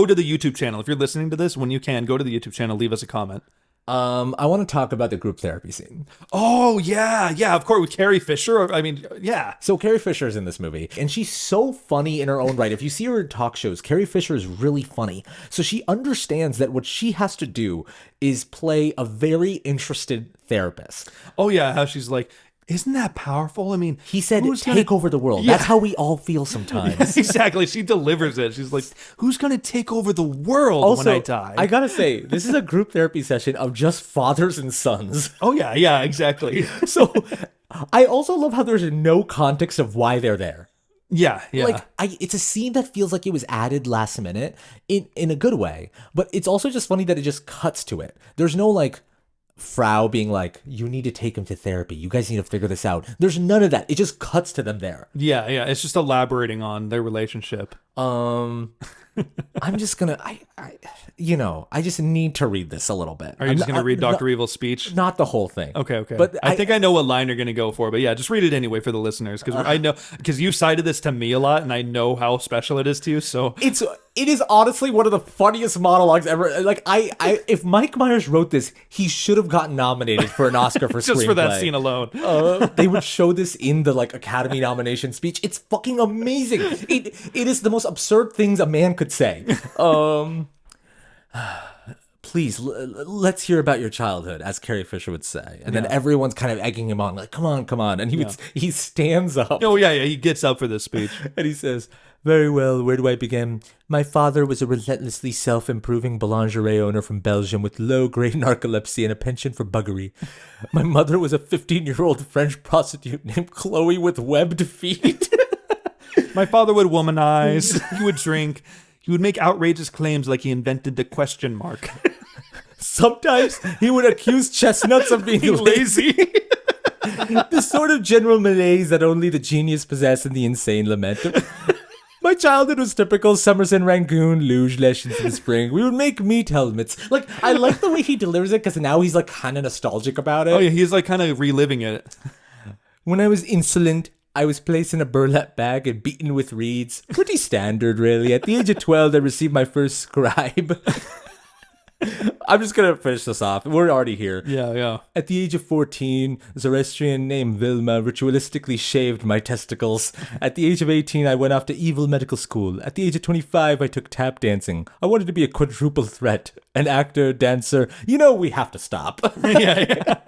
Speaker 1: to the YouTube channel. If you're listening to this, when you can, go to the YouTube channel, leave us a comment.
Speaker 2: I want to talk about the group therapy scene.
Speaker 1: Oh, yeah, of course, with Carrie Fisher. I mean, yeah.
Speaker 2: So Carrie Fisher is in this movie, and she's so funny in her own right. If you see her in talk shows, Carrie Fisher is really funny. So she understands that what she has to do is play a very interested therapist.
Speaker 1: Oh, yeah, how she's like, isn't that powerful? I mean,
Speaker 2: he said, take over the world. Yeah. That's how we all feel sometimes.
Speaker 1: Yes, exactly. She delivers it. She's like, who's going to take over the world when I die?
Speaker 2: I got to say, this is a group therapy session of just fathers and sons.
Speaker 1: Oh, yeah, exactly.
Speaker 2: So I also love how there's no context of why they're there.
Speaker 1: Yeah.
Speaker 2: Like, it's a scene that feels like it was added last minute in a good way. But it's also just funny that it just cuts to it. There's no, like, Frau being like, you need to take him to therapy. You guys need to figure this out. There's none of that. It just cuts to them there.
Speaker 1: Yeah. It's just elaborating on their relationship.
Speaker 2: I'm just gonna, I just need to read this a little bit.
Speaker 1: Are you just gonna read Dr. Evil's speech?
Speaker 2: Not the whole thing.
Speaker 1: Okay. But I think I know what line you're gonna go for. But yeah, just read it anyway for the listeners, because I know, because you've cited this to me a lot, and I know how special it is to you. So
Speaker 2: it is honestly one of the funniest monologues ever. Like if Mike Meyers wrote this, he should have gotten nominated for an Oscar for
Speaker 1: just
Speaker 2: screenplay.
Speaker 1: For that scene alone.
Speaker 2: They would show this in the like Academy nomination speech. It's fucking amazing. It is the most absurd things a man could say. Please, let's hear about your childhood, as Carrie Fisher would say. And then everyone's kind of egging him on, like, come on. And he stands up.
Speaker 1: Oh, yeah, he gets up for this speech.
Speaker 2: And he says, very well, where do I begin? My father was a relentlessly self-improving boulangerie owner from Belgium with low-grade narcolepsy and a penchant for buggery. My mother was a 15-year-old French prostitute named Chloe with webbed feet.
Speaker 1: My father would womanize. He would drink. He would make outrageous claims like he invented the question mark.
Speaker 2: Sometimes he would accuse chestnuts of being lazy. The sort of general malaise that only the genius possess and the insane lament. My childhood was typical. Summers in Rangoon, luge lessons in the spring. We would make meat helmets. Like, I like the way he delivers it because now he's like kind of nostalgic about it.
Speaker 1: Oh yeah, he's like kind of reliving it.
Speaker 2: When I was insolent, I was placed in a burlap bag and beaten with reeds. Pretty standard, really. At the age of 12, I received my first scribe. I'm just going to finish this off. We're already here.
Speaker 1: Yeah.
Speaker 2: At the age of 14, a Zoroastrian named Vilma ritualistically shaved my testicles. At the age of 18, I went off to evil medical school. At the age of 25, I took tap dancing. I wanted to be a quadruple threat. An actor, dancer. We have to stop.
Speaker 1: Yeah.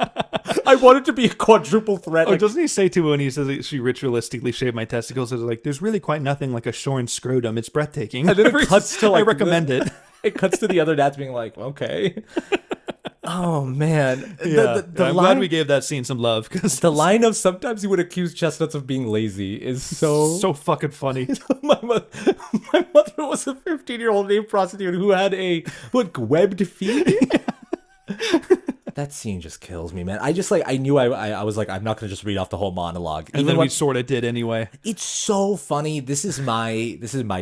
Speaker 2: I wanted to be a quadruple threat.
Speaker 1: Oh, doesn't he say too when he says that she ritualistically shaved my testicles? It's like, there's really quite nothing like a shorn scrotum. It's breathtaking.
Speaker 2: And then it cuts to like...
Speaker 1: I recommend it.
Speaker 2: It cuts to the other dads being like, okay. Oh, man.
Speaker 1: Yeah. I'm glad we gave that scene some love. Because
Speaker 2: the line of sometimes you would accuse chestnuts of being lazy is so
Speaker 1: fucking funny.
Speaker 2: my mother was a 15-year-old named prostitute who had webbed feet. That scene just kills me, man. I just I knew I was like, I'm not going to just read off the whole monologue.
Speaker 1: And then we sort of did anyway.
Speaker 2: It's so funny. This is my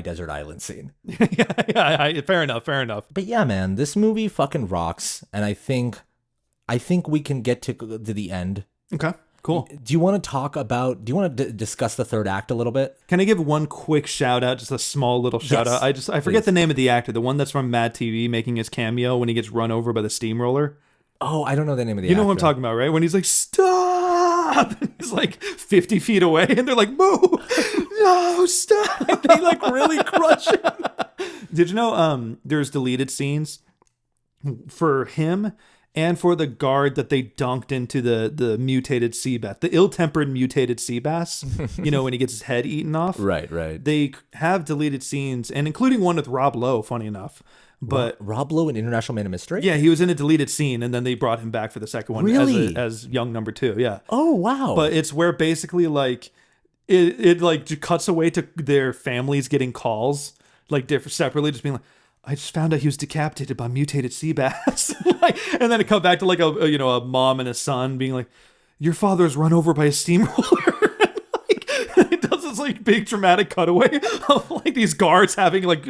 Speaker 2: desert island scene.
Speaker 1: yeah, fair enough.
Speaker 2: But yeah, man, this movie fucking rocks. And I think we can get to the end.
Speaker 1: Okay, cool.
Speaker 2: Do you want to discuss the third act a little bit?
Speaker 1: Can I give one quick shout out, just a small little shout out? I forget the name of the actor, the one that's from Mad TV making his cameo when he gets run over by the steamroller.
Speaker 2: Oh, I don't know the name of the
Speaker 1: actor. You
Speaker 2: actor.
Speaker 1: know what I'm talking about, right? When he's like, stop! And he's like 50 feet away, and they're like, move! No, stop!
Speaker 2: And they like really crush him.
Speaker 1: Did you know there's deleted scenes for him and for the guard that they dunked into the mutated sea bass, the ill-tempered mutated sea bass, when he gets his head eaten off?
Speaker 2: Right.
Speaker 1: They have deleted scenes, and including one with Rob Lowe, funny enough. But
Speaker 2: Rob Lowe in International Man of Mystery?
Speaker 1: Yeah, he was in a deleted scene, and then they brought him back for the second one.
Speaker 2: Really?
Speaker 1: As young number 2, yeah.
Speaker 2: Oh, wow.
Speaker 1: But it's where basically, like, it like cuts away to their families getting calls, like, separately, just being like, I just found out he was decapitated by mutated sea bass. And then it comes back to, like, a mom and a son being like, your father was run over by a steamroller. It does this like big dramatic cutaway of like these guards having like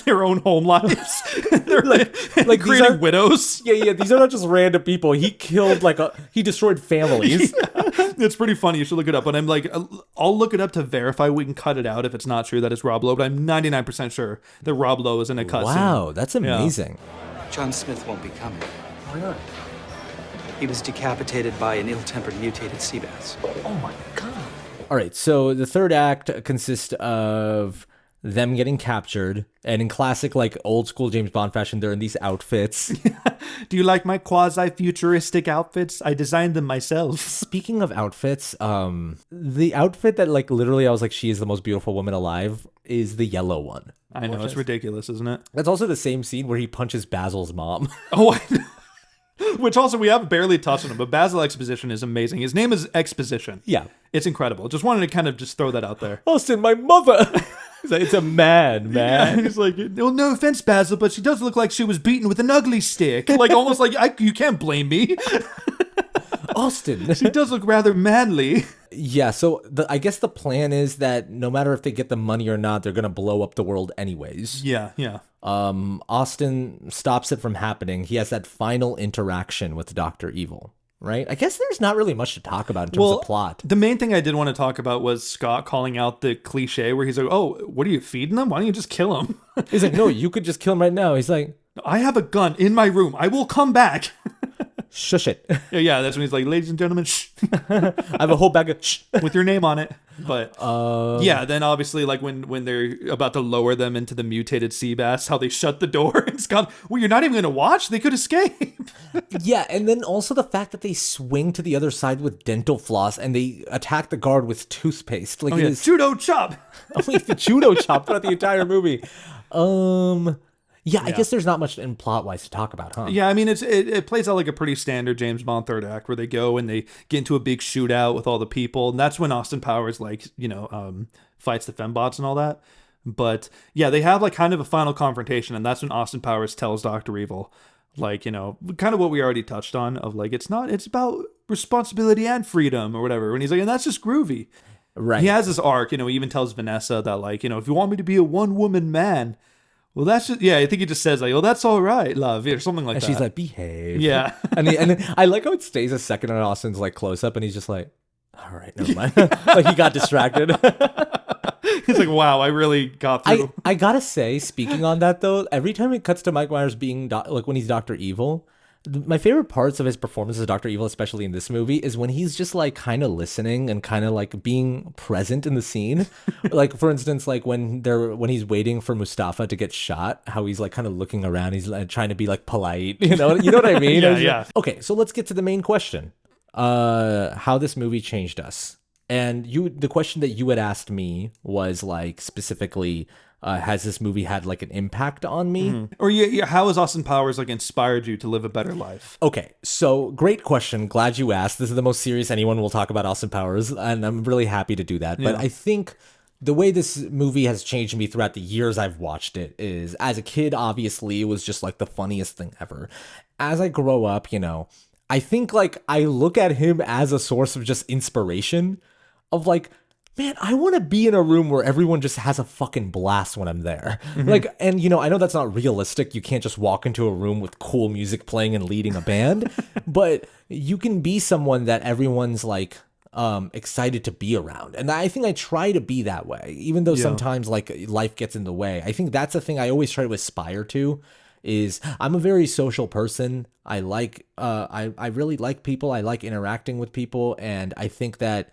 Speaker 1: their own home lives. They're like creating widows.
Speaker 2: Yeah. These are not just random people. He killed he destroyed families.
Speaker 1: Yeah. It's pretty funny. You should look it up. But I'm like, I'll look it up to verify. We can cut it out if it's not true that it's Rob Lowe. But I'm 99% sure that Rob Lowe is in a cut scene.
Speaker 2: Wow, that's amazing.
Speaker 3: Yeah. John Smith won't be coming.
Speaker 2: Why not?
Speaker 3: He was decapitated by an ill-tempered mutated sea bass.
Speaker 2: Oh my god. All right, so the third act consists of them getting captured, and in classic, like, old-school James Bond fashion, they're in these outfits.
Speaker 1: Do you like my quasi-futuristic outfits? I designed them myself.
Speaker 2: Speaking of outfits, the outfit that, like, literally I was like, she is the most beautiful woman alive, is the yellow one.
Speaker 1: I know, it's ridiculous, isn't it?
Speaker 2: That's also the same scene where he punches Basil's mom.
Speaker 1: Oh, I know. Which also, we have barely touched on him, but Basil Exposition is amazing. His name is Exposition.
Speaker 2: Yeah.
Speaker 1: It's incredible. Just wanted to kind of just throw that out there.
Speaker 2: Austin, my mother! He's like, it's a man.
Speaker 1: Yeah, he's like, well, no offense, Basil, but she does look like she was beaten with an ugly stick. Like, almost like, you can't blame me.
Speaker 2: Austin.
Speaker 1: She does look rather manly.
Speaker 2: Yeah, so I guess the plan is that no matter if they get the money or not, they're going to blow up the world anyways.
Speaker 1: Yeah.
Speaker 2: Austin stops it from happening. He has that final interaction with Dr. Evil, right? I guess there's not really much to talk about in terms of plot.
Speaker 1: The main thing I did want to talk about was Scott calling out the cliche where he's like, oh, what are you feeding them? Why don't you just kill him?
Speaker 2: He's like, no, you could just kill him right now. He's like,
Speaker 1: I have a gun in my room. I will come back.
Speaker 2: Shush it.
Speaker 1: Yeah, that's when he's like, ladies and gentlemen, shh.
Speaker 2: I have a whole bag of shh
Speaker 1: with your name on it. But yeah, then obviously, like when they're about to lower them into the mutated sea bass, how they shut the door and Scott, well, you're not even going to watch? They could escape.
Speaker 2: Yeah, and then also the fact that they swing to the other side with dental floss and they attack the guard with toothpaste. Like,
Speaker 1: judo chop.
Speaker 2: Like the judo chop throughout the entire movie. Yeah, I guess there's not much in plot-wise to talk about, huh?
Speaker 1: Yeah, I mean, it plays out like a pretty standard James Bond third act where they go and they get into a big shootout with all the people. And that's when Austin Powers, like, fights the fembots and all that. But, yeah, they have, like, kind of a final confrontation. And that's when Austin Powers tells Dr. Evil, like, kind of what we already touched on of, like, it's about responsibility and freedom or whatever. And he's like, and that's just groovy.
Speaker 2: Right.
Speaker 1: He has this arc, he even tells Vanessa that, like, if you want me to be a one-woman man, well, that's just, I think he just says, like, oh, that's all right, love, or something like
Speaker 2: And
Speaker 1: that.
Speaker 2: she's like, behave.
Speaker 1: Yeah.
Speaker 2: and then I like how it stays a second on Austin's like close up, and he's just like, all right, never mind. Like he got distracted.
Speaker 1: He's like, wow, I really got through.
Speaker 2: I gotta say, speaking on that though, every time it cuts to Mike Myers being like when he's Dr. Evil, my favorite parts of his performance as Dr. Evil, especially in this movie, is when he's just like kind of listening and kind of like being present in the scene. Like for instance, like when he's waiting for Mustafa to get shot, how he's like kind of looking around, he's like, trying to be like polite, you know what I mean?
Speaker 1: Yeah.
Speaker 2: Okay, so let's get to the main question. How this movie changed us. And the question that you had asked me was like specifically, has this movie had like an impact on me?
Speaker 1: Mm-hmm. Or how has Austin Powers like inspired you to live a better life?
Speaker 2: Okay, so great question. Glad you asked. This is the most serious anyone will talk about Austin Powers, and I'm really happy to do that. But I think the way this movie has changed me throughout the years I've watched it is, as a kid, obviously, it was just like the funniest thing ever. As I grow up, I think like I look at him as a source of just inspiration of like, man, I want to be in a room where everyone just has a fucking blast when I'm there.
Speaker 1: Mm-hmm.
Speaker 2: Like, and I know that's not realistic. You can't just walk into a room with cool music playing and leading a band, but you can be someone that everyone's like excited to be around. And I think I try to be that way, even though sometimes like life gets in the way. I think that's the thing I always try to aspire to. Is I'm a very social person. I like I really like people. I like interacting with people, and I think that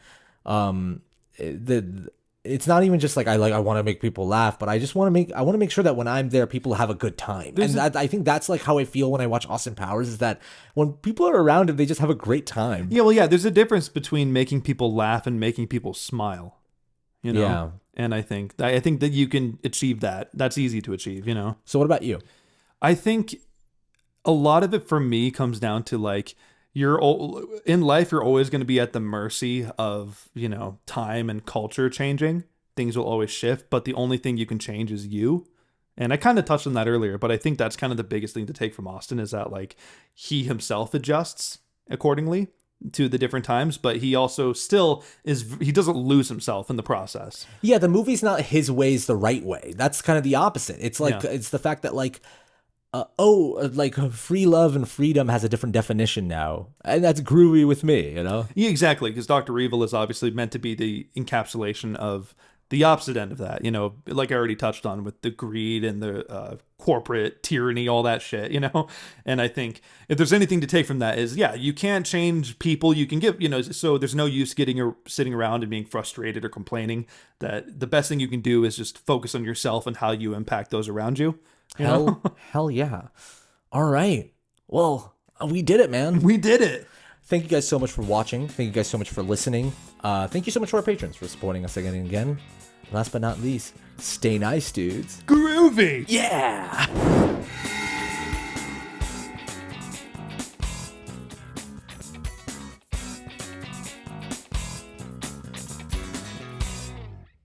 Speaker 2: it's not even just like I want to make people laugh, but I want to make sure that when I'm there, people have a good time. I think that's like how I feel when I watch Austin Powers, is that when people are around him, they just have a great time.
Speaker 1: There's a difference between making people laugh and making people smile.
Speaker 2: Yeah.
Speaker 1: And I think that you can achieve that. That's easy to achieve.
Speaker 2: So what about you?
Speaker 1: I think a lot of it for me comes down to like, in life, you're always going to be at the mercy of, time and culture changing. Things will always shift, but the only thing you can change is you. And I kind of touched on that earlier, but I think that's kind of the biggest thing to take from Austin, is that like he himself adjusts accordingly to the different times, but he also he doesn't lose himself in the process.
Speaker 2: Yeah, the movie's not his way's the right way. That's kind of the opposite. It's like, it's the fact that like, free love and freedom has a different definition now, and that's groovy with me,
Speaker 1: Yeah, exactly, because Dr. Evil is obviously meant to be the encapsulation of the opposite end of that, like I already touched on with the greed and the corporate tyranny, all that shit, and I think if there's anything to take from that is, you can't change people. You can give, so there's no use sitting around and being frustrated or complaining. That the best thing you can do is just focus on yourself and how you impact those around you.
Speaker 2: Hell yeah. All right. Well, we did it, man.
Speaker 1: We did it.
Speaker 2: Thank you guys so much for watching. Thank you guys so much for listening. Thank you so much to our patrons for supporting us again and again. Last but not least, stay nice, dudes.
Speaker 1: Groovy.
Speaker 2: Yeah.